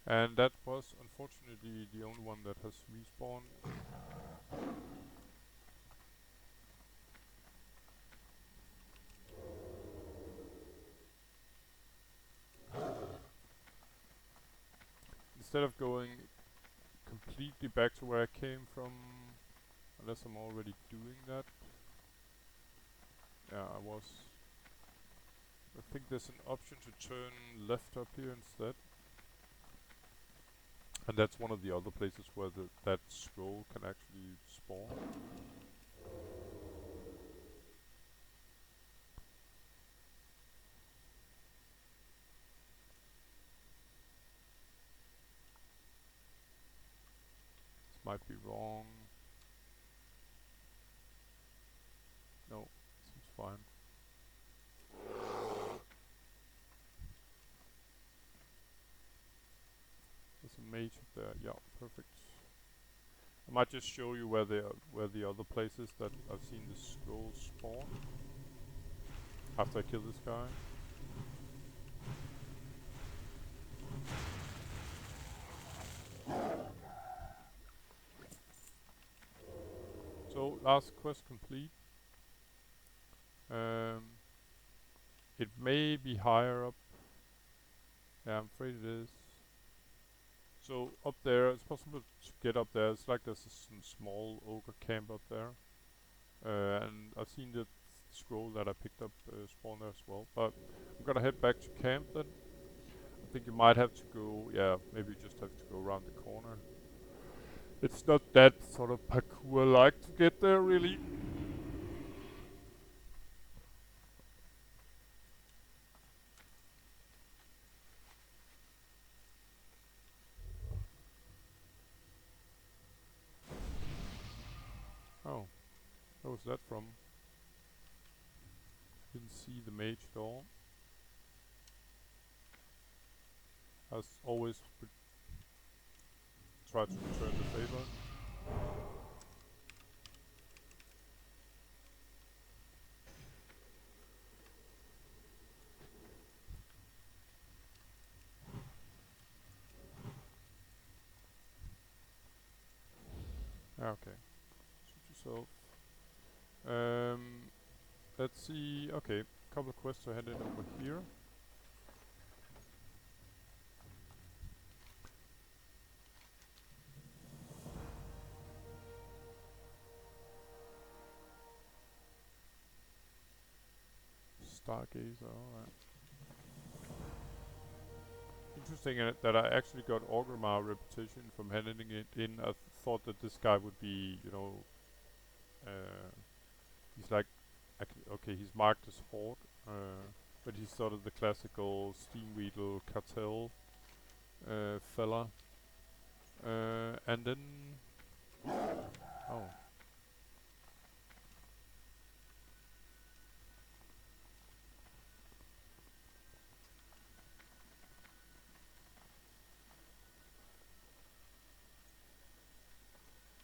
And that was unfortunately the only one that has respawned. Instead of going completely back to where I came from, unless I'm already doing that. Yeah, I was. I think there's an option to turn left up here instead. And that's one of the other places where that scroll can actually spawn. This might be wrong. No, seems fine. There's a mage up there. Yeah, perfect. I might just show you where the other places that I've seen the scroll spawn after I kill this guy. So last quest complete. It may be higher up. Yeah, I'm afraid it is. So up there, it's possible to get up there. It's like there's some small ogre camp up there. And I've seen the scroll that I picked up spawn there as well. But I'm gonna head back to camp then. I think you might have to go, yeah, maybe you just have to go around the corner. It's not that sort of parkour-like to get there, really. Oh, where was that from? Didn't see the mage at all. As always, try to return the favor. Okay, suit yourself. Let's see. Okay, couple of quests I handed over here. Stargazer, alright. Interesting that I actually got Orgrimmar reputation from handing it in. I thought that this guy would be, you know, he's like, okay, he's marked as Horde, but he's sort of the classical Steamweedle cartel fella. And then, oh,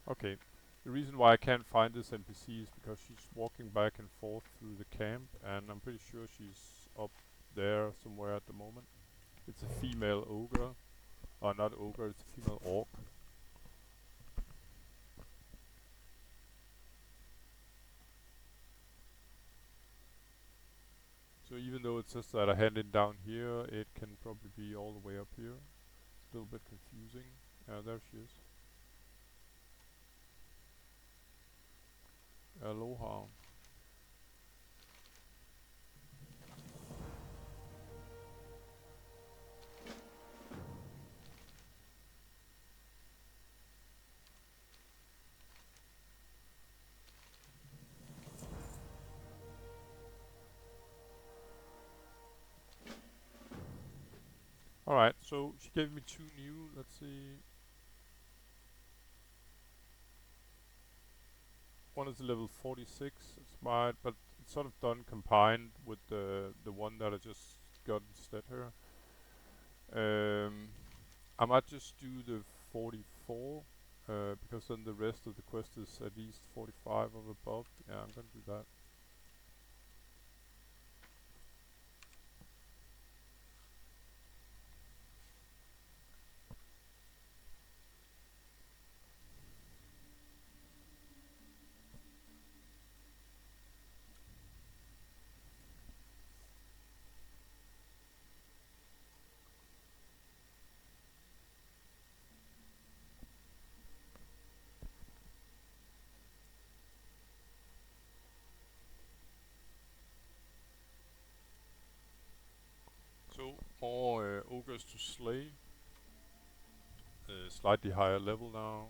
okay. The reason why I can't find this NPC is because she's walking back and forth through the camp, and I'm pretty sure she's up there somewhere at the moment. It's a female ogre. Not ogre, it's a female orc. So even though it says that I hand it down here, it can probably be all the way up here. It's a little bit confusing. Yeah, there she is. Aloha. Alright, so she gave me 2 new, let's see. One is level 46, it's smart, but it's sort of done combined with the one that I just got instead here. I might just do the 44, because then the rest of the quest is at least 45 or above. Yeah, I'm gonna do that. So, more ogres to slay. Slightly higher level now.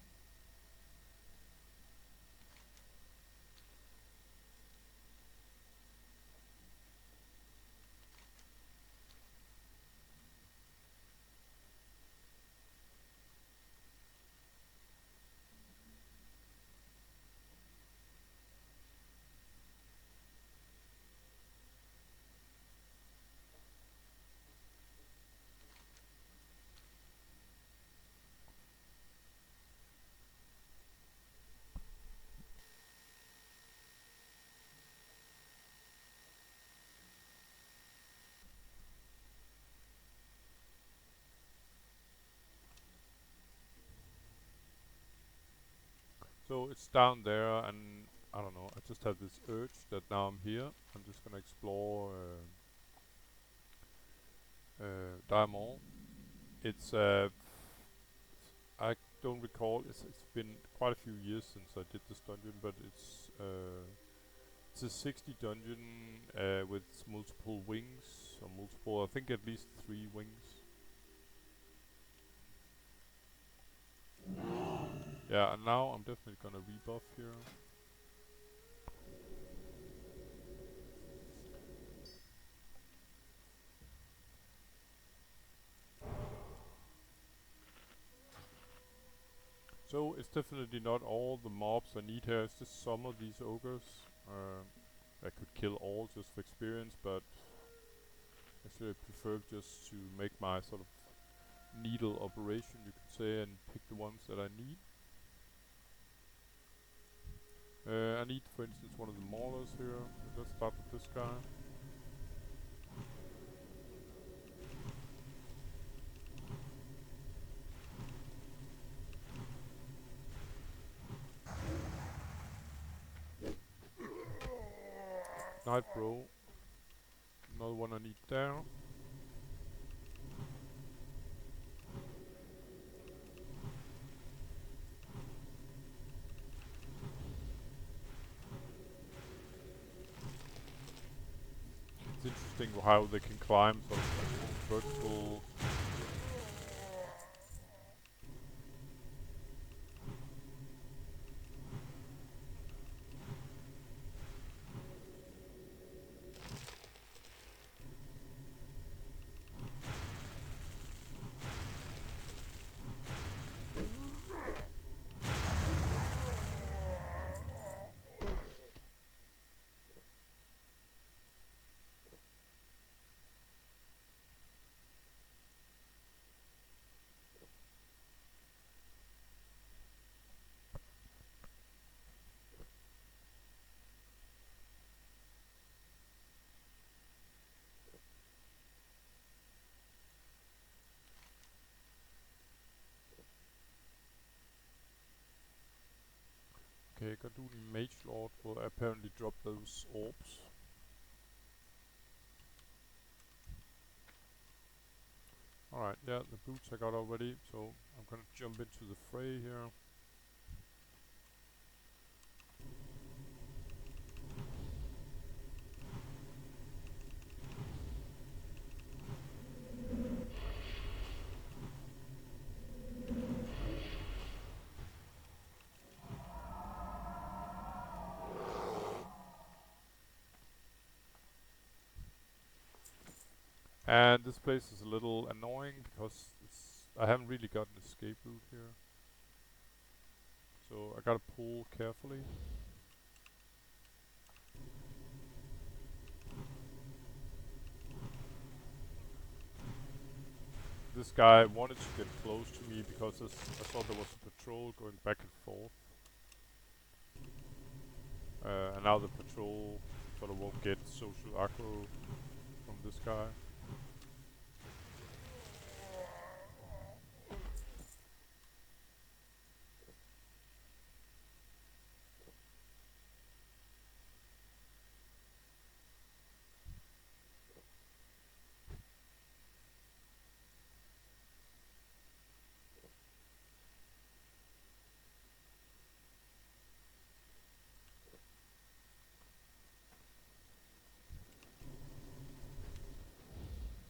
So it's down there, and I don't know. I just have this urge that now I'm here. I'm just gonna explore Diamond. It's I don't recall. It's been quite a few years since I did this dungeon, but it's a 60 dungeon with multiple wings, or multiple. I think at least 3 wings. Yeah, and now I'm definitely gonna rebuff here. So it's definitely not all the mobs I need here. It's just some of these ogres. I could kill all just for experience, but actually I prefer just to make my sort of needle operation, you could say, and pick the ones that I need. I need, for instance, one of the maulers here. Let's start with this guy. Knife bro. Another one I need there. It's interesting how they can climb sort of vertical. Okay, Gordunni Mage Lord will apparently drop those orbs. Alright. Alright, yeah, the boots I got already, so I'm gonna jump into the fray here. And this place is a little annoying because I haven't really got an escape route here. So I gotta pull carefully. This guy wanted to get close to me because I saw there was a patrol going back and forth. And now the patrol sort of won't get social aggro from this guy.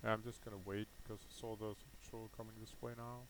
And I'm just gonna wait because I saw there's a patrol coming this way now.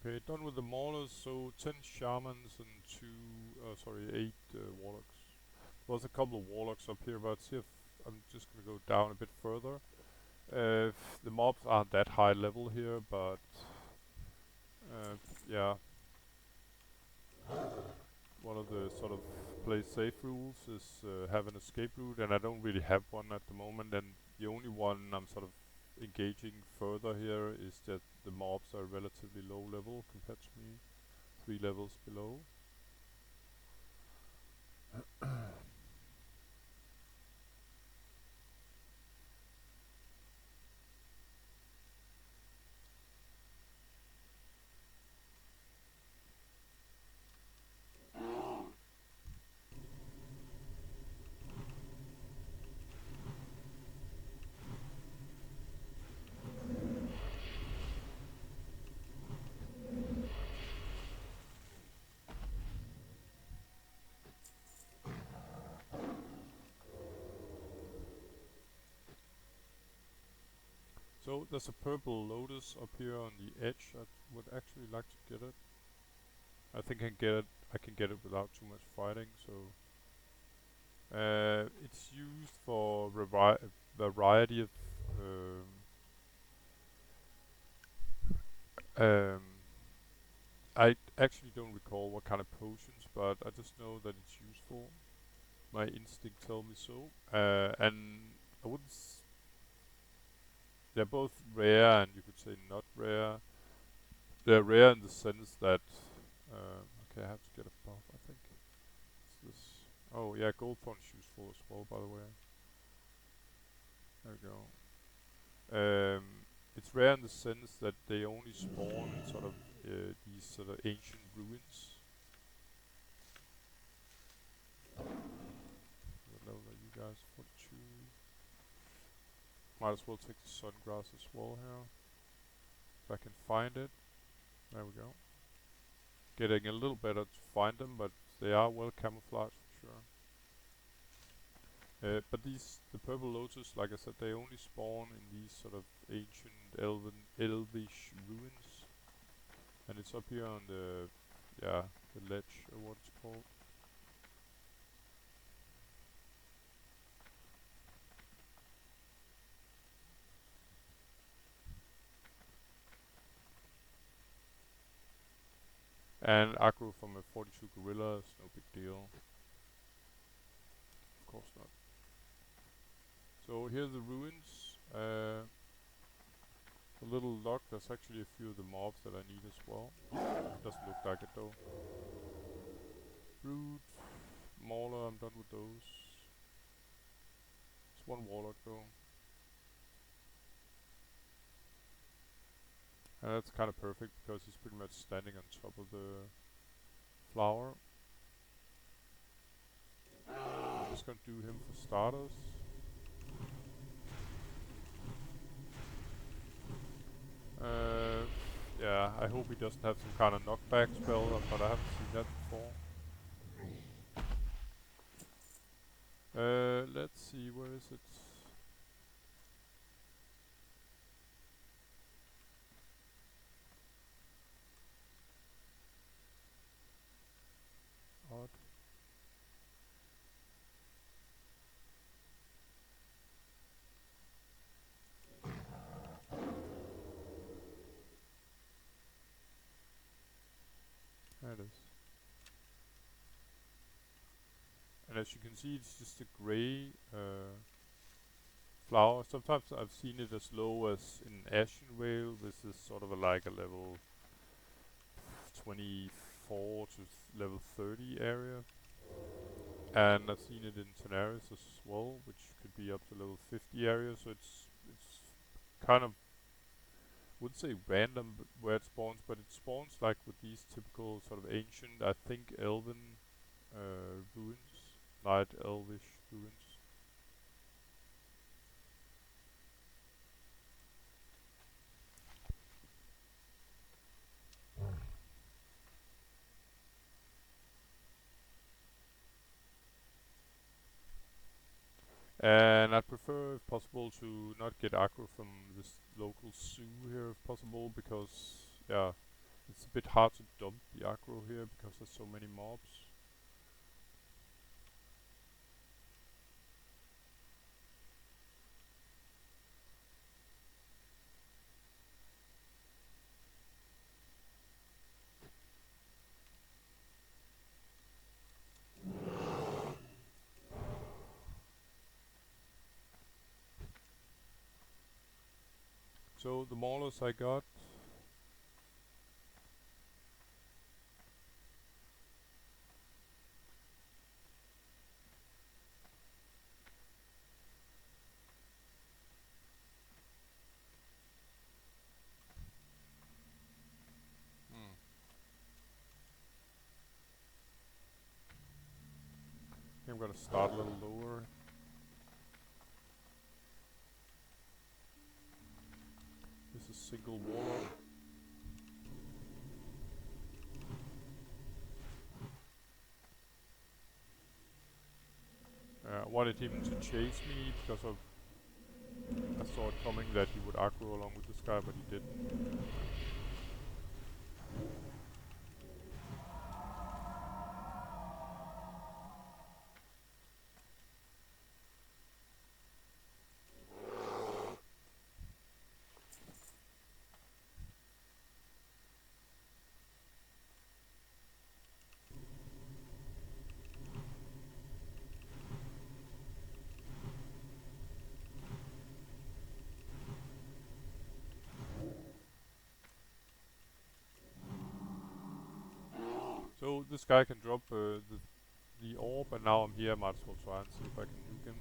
Okay, done with the maulers, so 10 shamans and 8 warlocks. There's a couple of warlocks up here, but see if I'm just gonna go down a bit further. The mobs aren't that high level here, but yeah. One of the sort of play safe rules is have an escape route, and I don't really have one at the moment, and the only one I'm sort of engaging further here is that the mobs are relatively low level compared to me, 3 levels below. So there's a purple lotus up here on the edge. I would actually like to get it. I think I can get it without too much fighting, so it's used for variety of um, um, I actually don't recall what kind of potions, but I just know that it's useful. My instinct tells me so. And I wouldn't. They're both rare, and you could say not rare. They're rare in the sense that. Okay, I have to get a buff. I think. What's this? Oh yeah, gold punch useful as well. By the way. There we go. It's rare in the sense that they only spawn in sort of these sort of ancient ruins. What level are you guys? 42. Might as well take the sungrass as well here. If I can find it. There we go. Getting a little better to find them, but they are well camouflaged for sure. But the purple lotus, like I said, they only spawn in these sort of ancient elvish ruins, and it's up here on the ledge, or what it's called. And aggro from a 42 gorilla is no big deal. Of course not. So here are the ruins. A little luck, there's actually a few of the mobs that I need as well. Doesn't look like it though. Brood, Mauler, I'm done with those. It's one warlock though. And that's kind of perfect because he's pretty much standing on top of the flower. I'm just gonna do him for starters. Yeah, I hope he doesn't have some kind of knockback spell, but I haven't seen that before. Let's see, where is it? Odd. There it is. And as you can see, it's just a grey flower. Sometimes I've seen it as low as in Ashen Vale. This is sort of like a level 24 to level 30 area. And I've seen it in Tenaris as well, which could be up to level 50 area. So it's kind of, wouldn't say random where it spawns, but it spawns like with these typical sort of ancient, I think elven ruins, light elvish ruins. And I prefer, if possible, to not get aggro from this local zoo here, if possible, because yeah, it's a bit hard to dump the aggro here because there's so many mobs. So the maulers I got. Hmm. I'm gonna start a little lower. This is single warlock. I wanted him to chase me because of I saw it coming that he would aggro along with this guy, but he didn't. So this guy can drop the orb, and now I'm here. I might as well try and see if I can nuke him.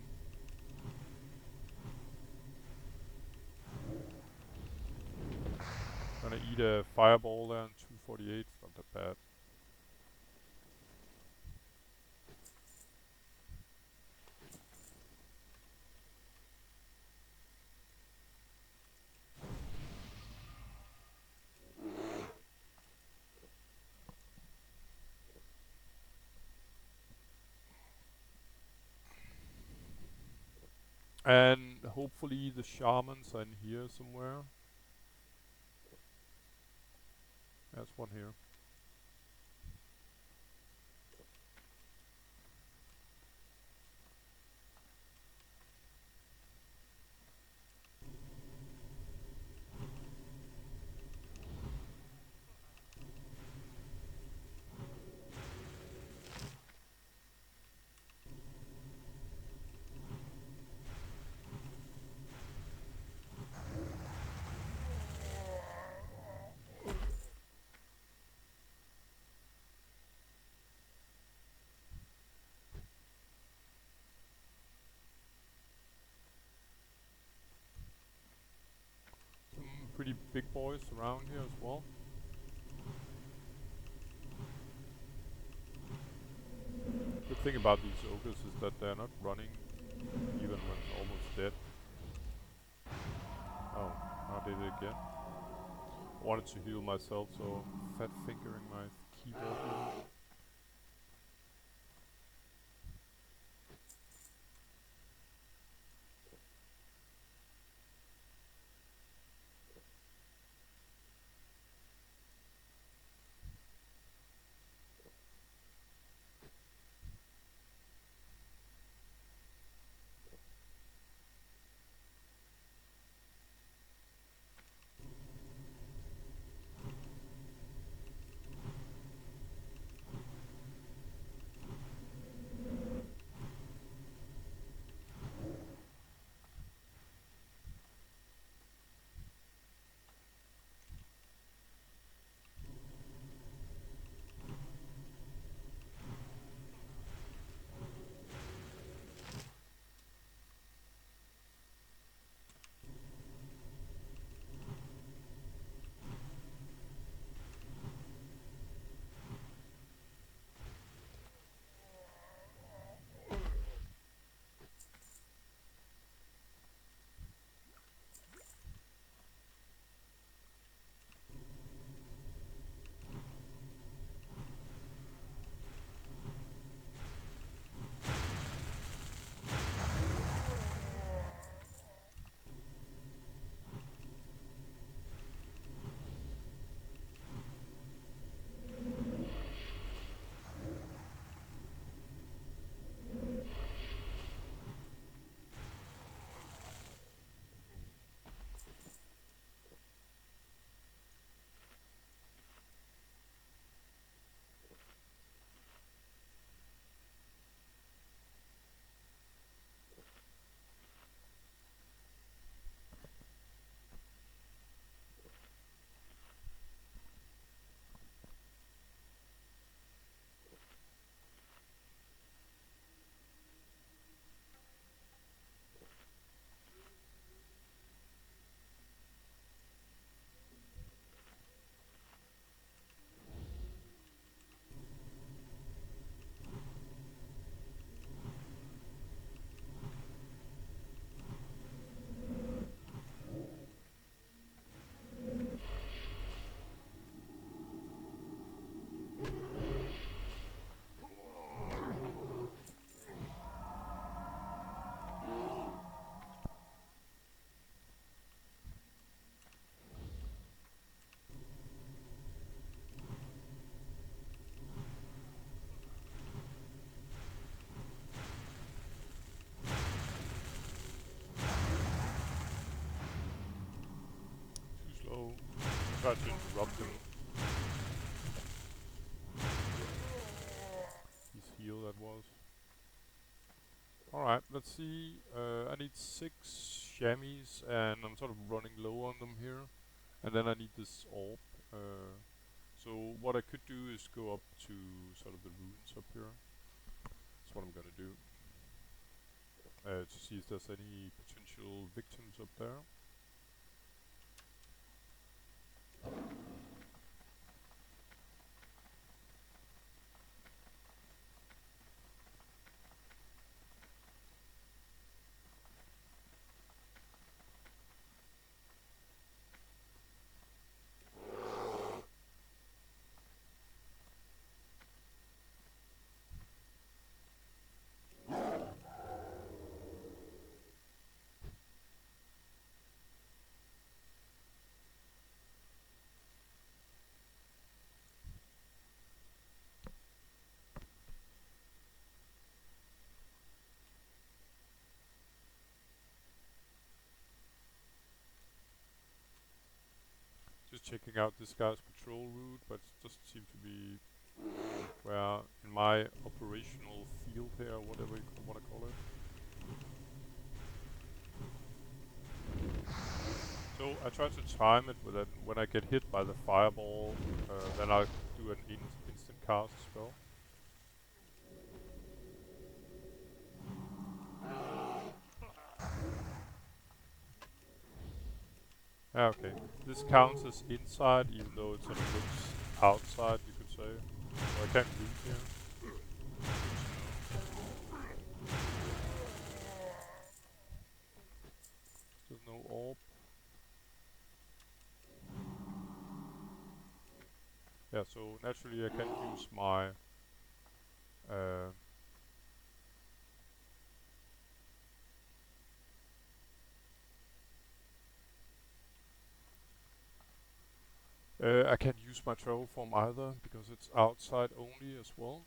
Gonna eat a fireball there on 248. It's not that bad. And hopefully the shamans are in here somewhere. There's one here. Some pretty big boys around here as well. Good thing about these ogres is that they're not running even when almost dead. Oh, I did it again. I wanted to heal myself, so I'm fat fingering my keyboard here. Too slow. I tried to interrupt him. His heal that was. Alright, let's see. I need 6 chamois and I'm sort of running low on them here. And then I need this orb. So what I could do is go up to sort of the ruins up here. That's what I'm gonna do. To see if there's any potential victims up there. checking out this guy's patrol route, but it doesn't seem to be where in my operational field here, whatever you want to call it. So I try to time it with that when I get hit by the fireball, then I'll do an instant cast spell. Ah, okay. This counts as inside, even though it sort of looks outside, you could say. So I can't move here. There's no orb. Yeah, so naturally I can use my I can't use my travel form either because it's outside only as well.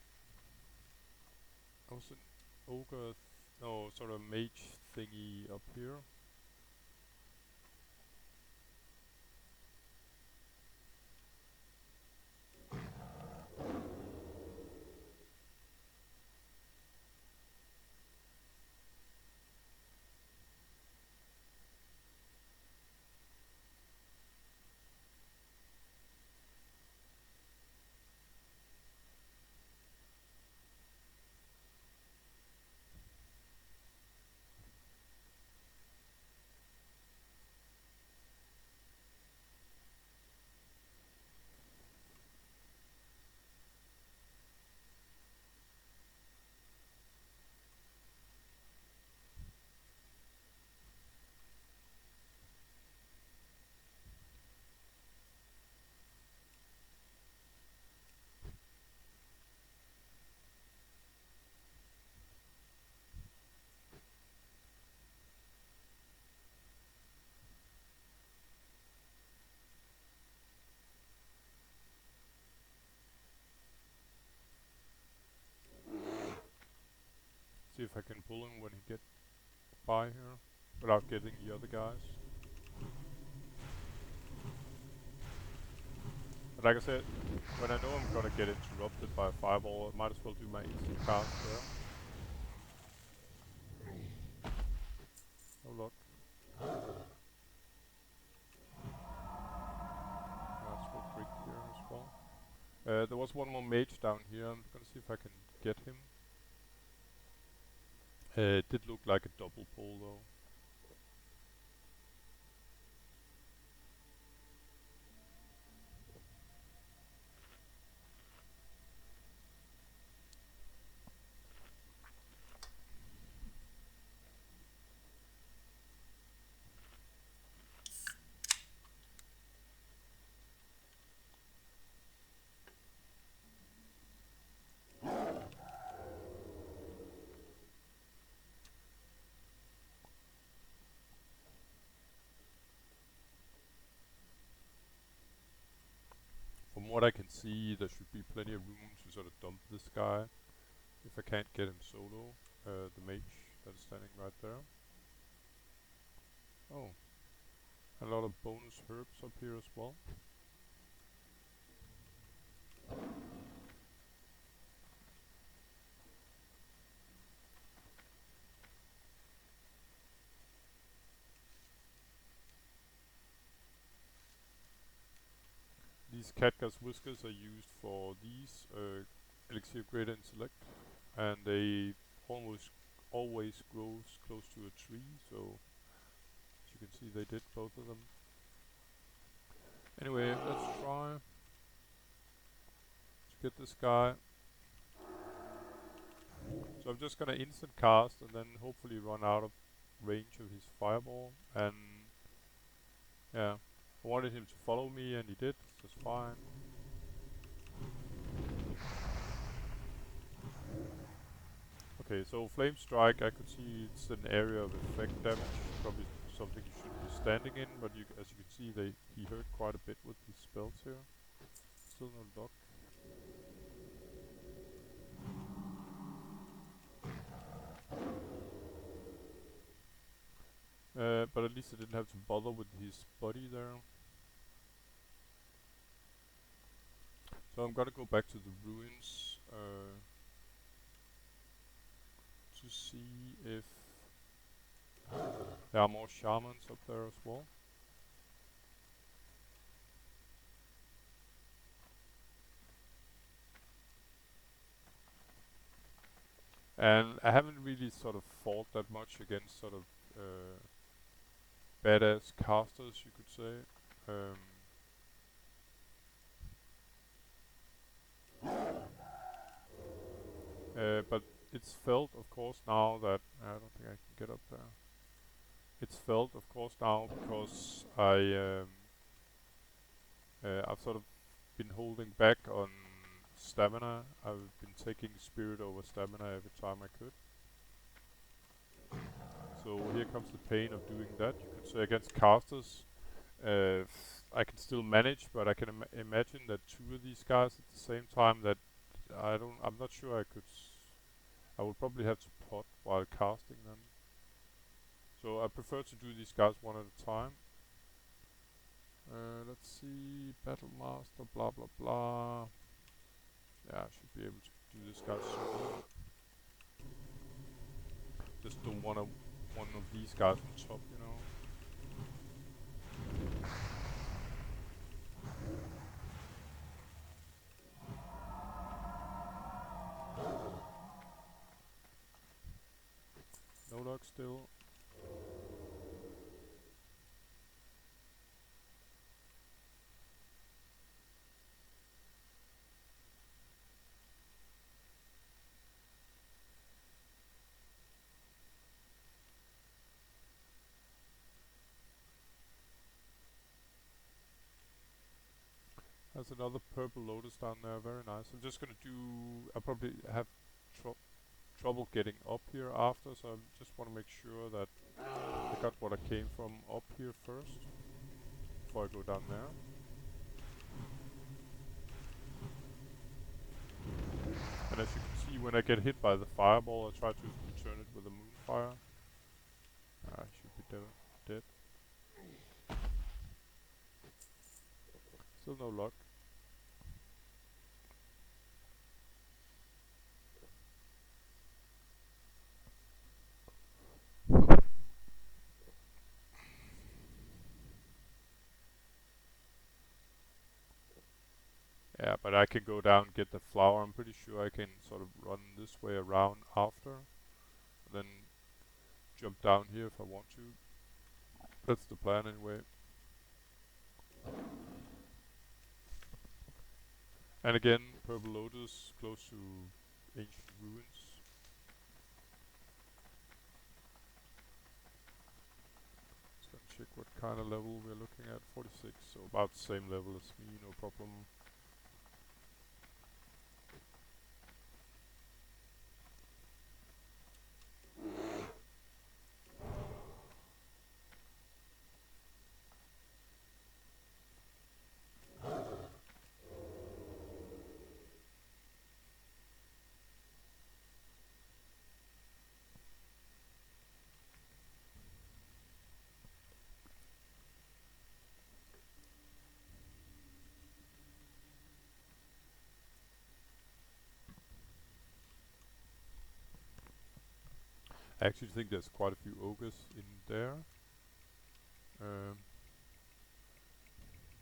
I was an ogre, no, sort of mage thingy up here. See if I can pull him when he gets by here without getting the other guys. But like I said, when I know I'm gonna get interrupted by a fireball, I might as well do my instant cast there. No luck. Might as well break here as well. There was one more mage down here. I'm gonna see if I can get him. It did look like a double pull though. From what I can see, there should be plenty of room to sort of dump this guy if I can't get him solo. The mage that is standing right there. Oh, a lot of bonus herbs up here as well. These catgut's whiskers are used for these elixir of greater intellect, and they almost always grows close to a tree, so as you can see they did both of them. Anyway, let's try to get this guy. So I'm just gonna instant cast and then hopefully run out of range of his fireball, and yeah, I wanted him to follow me and he did, just fine. Okay, so Flame Strike, I could see it's an area of effect damage, probably something you shouldn't be standing in, but as you can see, he hurt quite a bit with these spells here. Still no luck. But at least I didn't have to bother with his body there. So I'm gonna go back to the ruins to see if there are more shamans up there as well. And I haven't really sort of fought that much against sort of badass casters, you could say. But it's felt, of course, now that I don't think I can get up there. It's felt, of course, now because I've sort of been holding back on stamina. I've been taking spirit over stamina every time I could. So here comes the pain of doing that. You could say against casters, I can still manage, but I can imagine that two of these guys at the same time that I'm not sure I could. I would probably have to pot while casting them. So I prefer to do these guys one at a time. Let's see, Battle Master, blah blah blah. Yeah, I should be able to do this guy soon. Just don't want one of these guys on top, you know. No luck still. There's another purple lotus down there, very nice. I'm just gonna do. I probably have trouble getting up here after, so I just want to make sure that I got what I came from up here first before I go down there. And as you can see, when I get hit by the fireball, I try to return it with a moonfire. I should be dead. Still no luck. Yeah, but I can go down and get the flower. I'm pretty sure I can sort of run this way around after. Then jump down here if I want to. That's the plan anyway. And again, Purple Lotus, close to ancient ruins. Just gonna check what kind of level we're looking at. 46, so about the same level as me, no problem. I actually think there's quite a few ogres in there.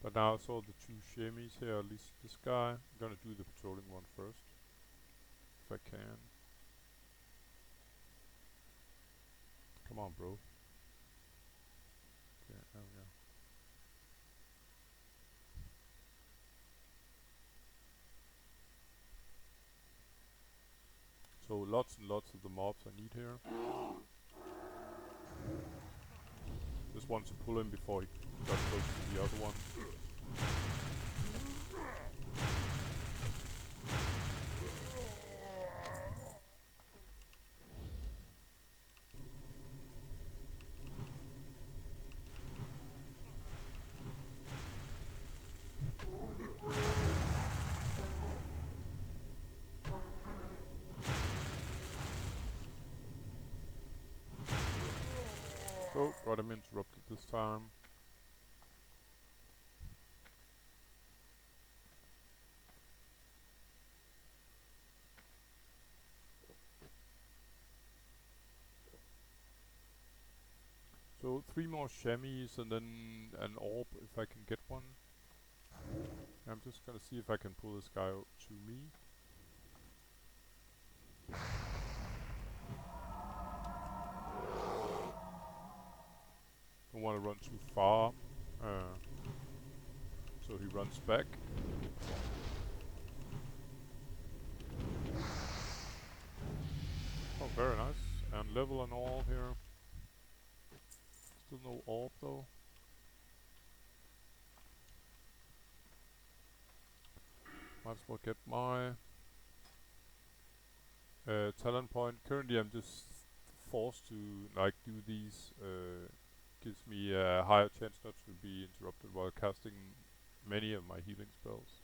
But now I saw the two shimmies here, at least this guy. I'm gonna do the patrolling one first. If I can. Come on, bro. Okay, there we go. So lots and lots of the mobs I need here. Just want to pull him before he got close to the other one. Oh, got him interrupted this time. So 3 more chamois and then an orb if I can get one. I'm just gonna see if I can pull this guy to me. Don't want to run too far. So he runs back. Oh, very nice. And level and all here. Still no orb though. Might as well get my talent point. Currently I'm just forced to like do these. Gives me a higher chance not to be interrupted while casting many of my healing spells.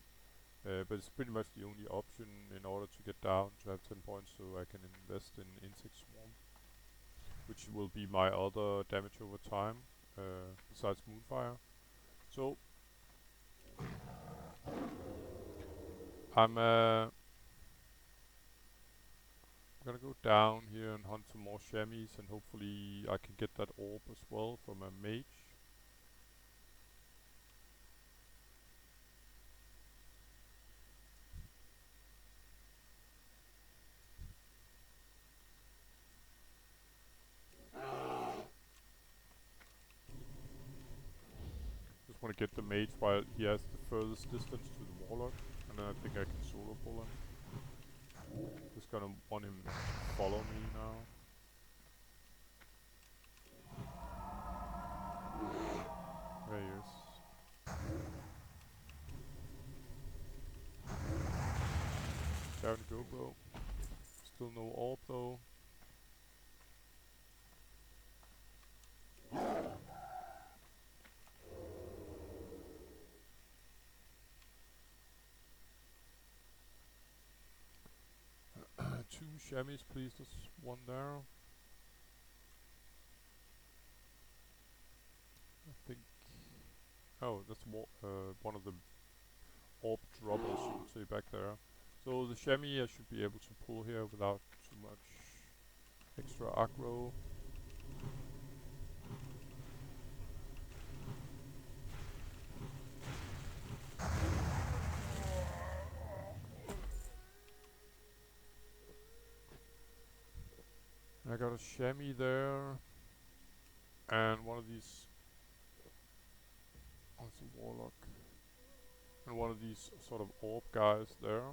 But it's pretty much the only option in order to get down to have 10 points, so I can invest in Insect Swarm, which will be my other damage over time, besides Moonfire. So I'm gonna go down here and hunt some more chamois, and hopefully I can get that orb as well from a mage. Just want to get the mage while he has the furthest distance to the warlock, and then I think I can solo pull him. Just gonna want him to follow me now. There he is. Down to go, bro. Still no orb though. Two chamois, please. There's one there. I think. Oh, that's one of the orb droppers, you could say, back there. So the chamois I should be able to pull here without too much extra aggro. I got a chamois there, and one of these. Oh, it's a warlock. And one of these sort of orb guys there.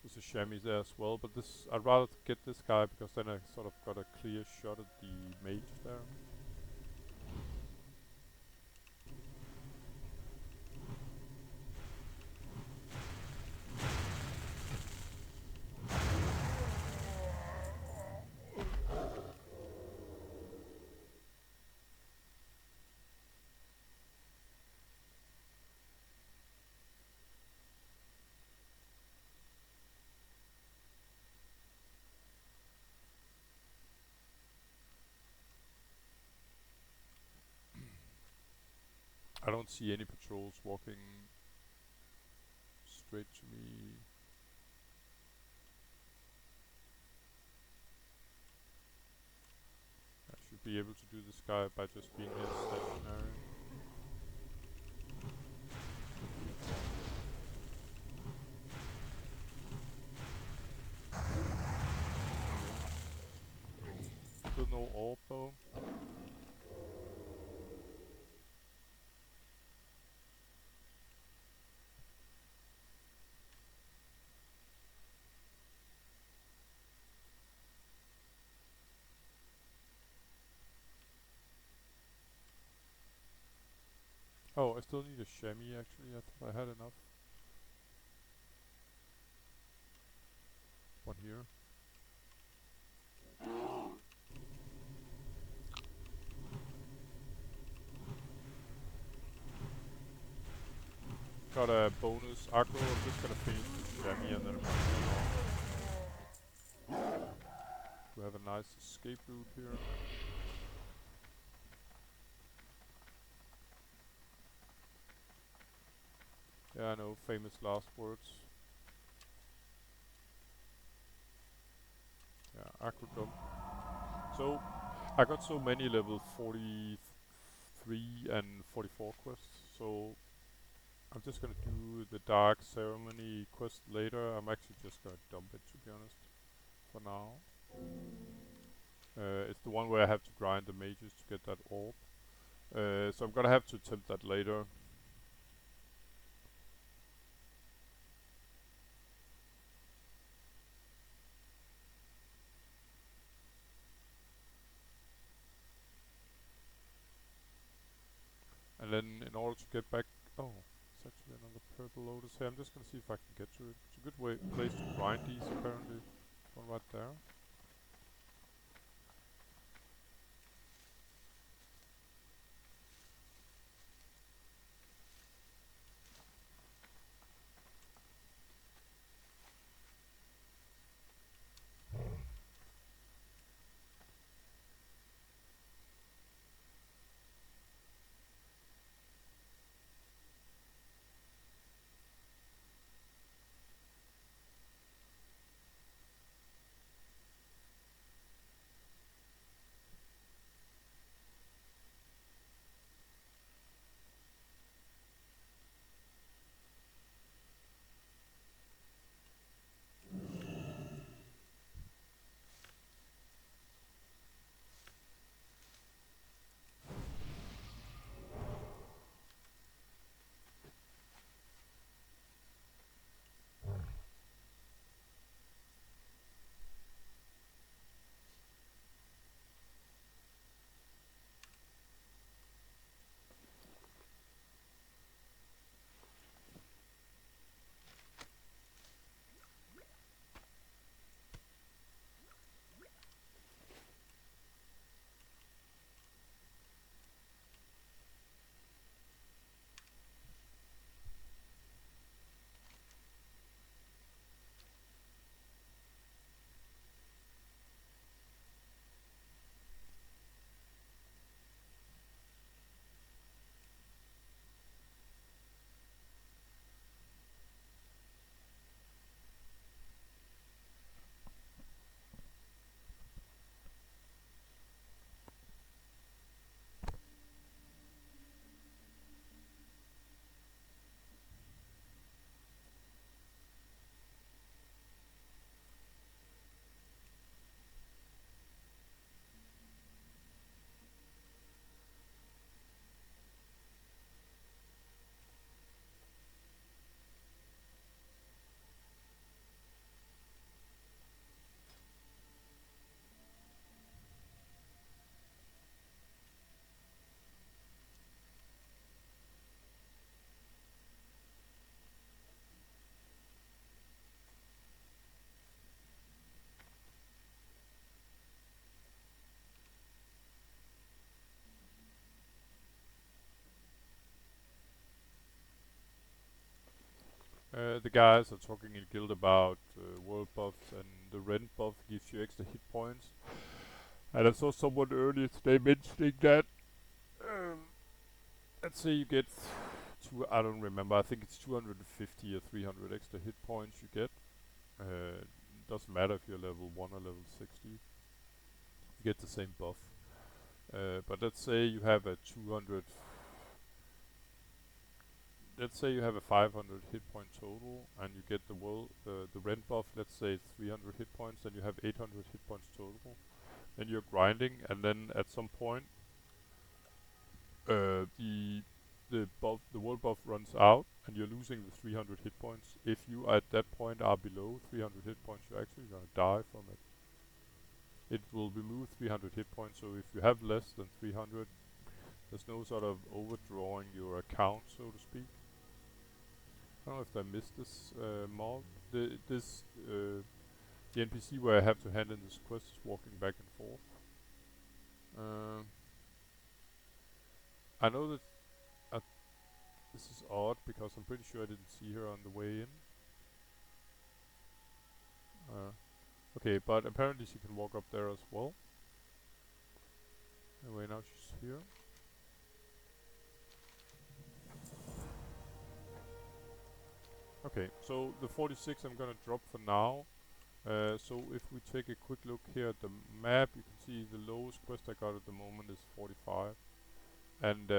There's a chamois there as well, but this I'd rather get this guy because then I sort of got a clear shot at the mage there. I don't see any patrols walking straight to me. I should be able to do this guy by just being here stationary. Still no orb though. Oh, I still need a chamois actually. I thought I had enough. One here. Got a bonus aggro. I'm just gonna finish the chamois and then I'm gonna we have a nice escape route here. Yeah, I know, famous last words. Yeah, aqueduct. So, I got so many level 43 and 44 quests, so I'm just gonna do the Dark Ceremony quest later. I'm actually just gonna dump it, to be honest, for now. It's the one where I have to grind the mages to get that orb. So I'm gonna have to attempt that later. And then in order to get back... Oh, it's actually another purple lotus here. I'm just gonna see if I can get to it. It's a good place to grind these, apparently. One right there. The guys are talking in guild about world buffs, and the rend buff gives you extra hit points. And I saw someone earlier today mentioning that, um, let's say you get I don't remember, I think it's 250 or 300 extra hit points you get. Doesn't matter if you're level 1 or level 60, you get the same buff. But let's say you have a 200, let's say you have a 500 hit point total, and you get the rend buff, let's say it's 300 hit points, then you have 800 hit points total. Then you're grinding, and then at some point, the world buff runs out, and you're losing the 300 hit points. If you at that point are below 300 hit points, you're actually gonna die from it. It will remove 300 hit points, so if you have less than 300, there's no sort of overdrawing your account, so to speak. I don't know if I missed this mob. The NPC where I have to hand in this quest is walking back and forth. I know that this is odd because I'm pretty sure I didn't see her on the way in. Okay, but apparently she can walk up there as well. Anyway, now she's here. Okay, so the 46 I'm gonna drop for now. So if we take a quick look here at the map, you can see the lowest quest I got at the moment is 45. And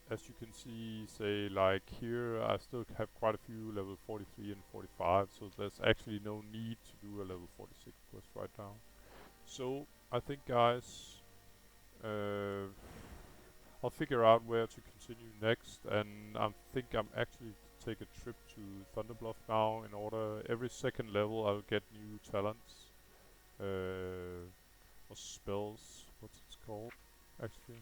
as you can see, say like here, I still have quite a few level 43 and 45, so there's actually no need to do a level 46 quest right now. So I think, guys, uh, I'll figure out where to continue next, and I think I'm actually to take a trip to Thunderbluff now. In order, every second level I'll get new talents, or spells. What's it called? Actually,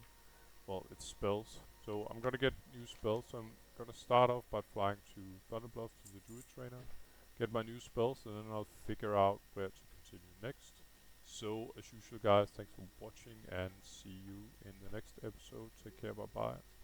well, it's spells. So I'm gonna get new spells. So I'm gonna start off by flying to Thunderbluff to the Druid trainer, get my new spells, and then I'll figure out where to continue next. So, as usual, guys, thanks for watching, and see you in the next episode. Take care, bye bye.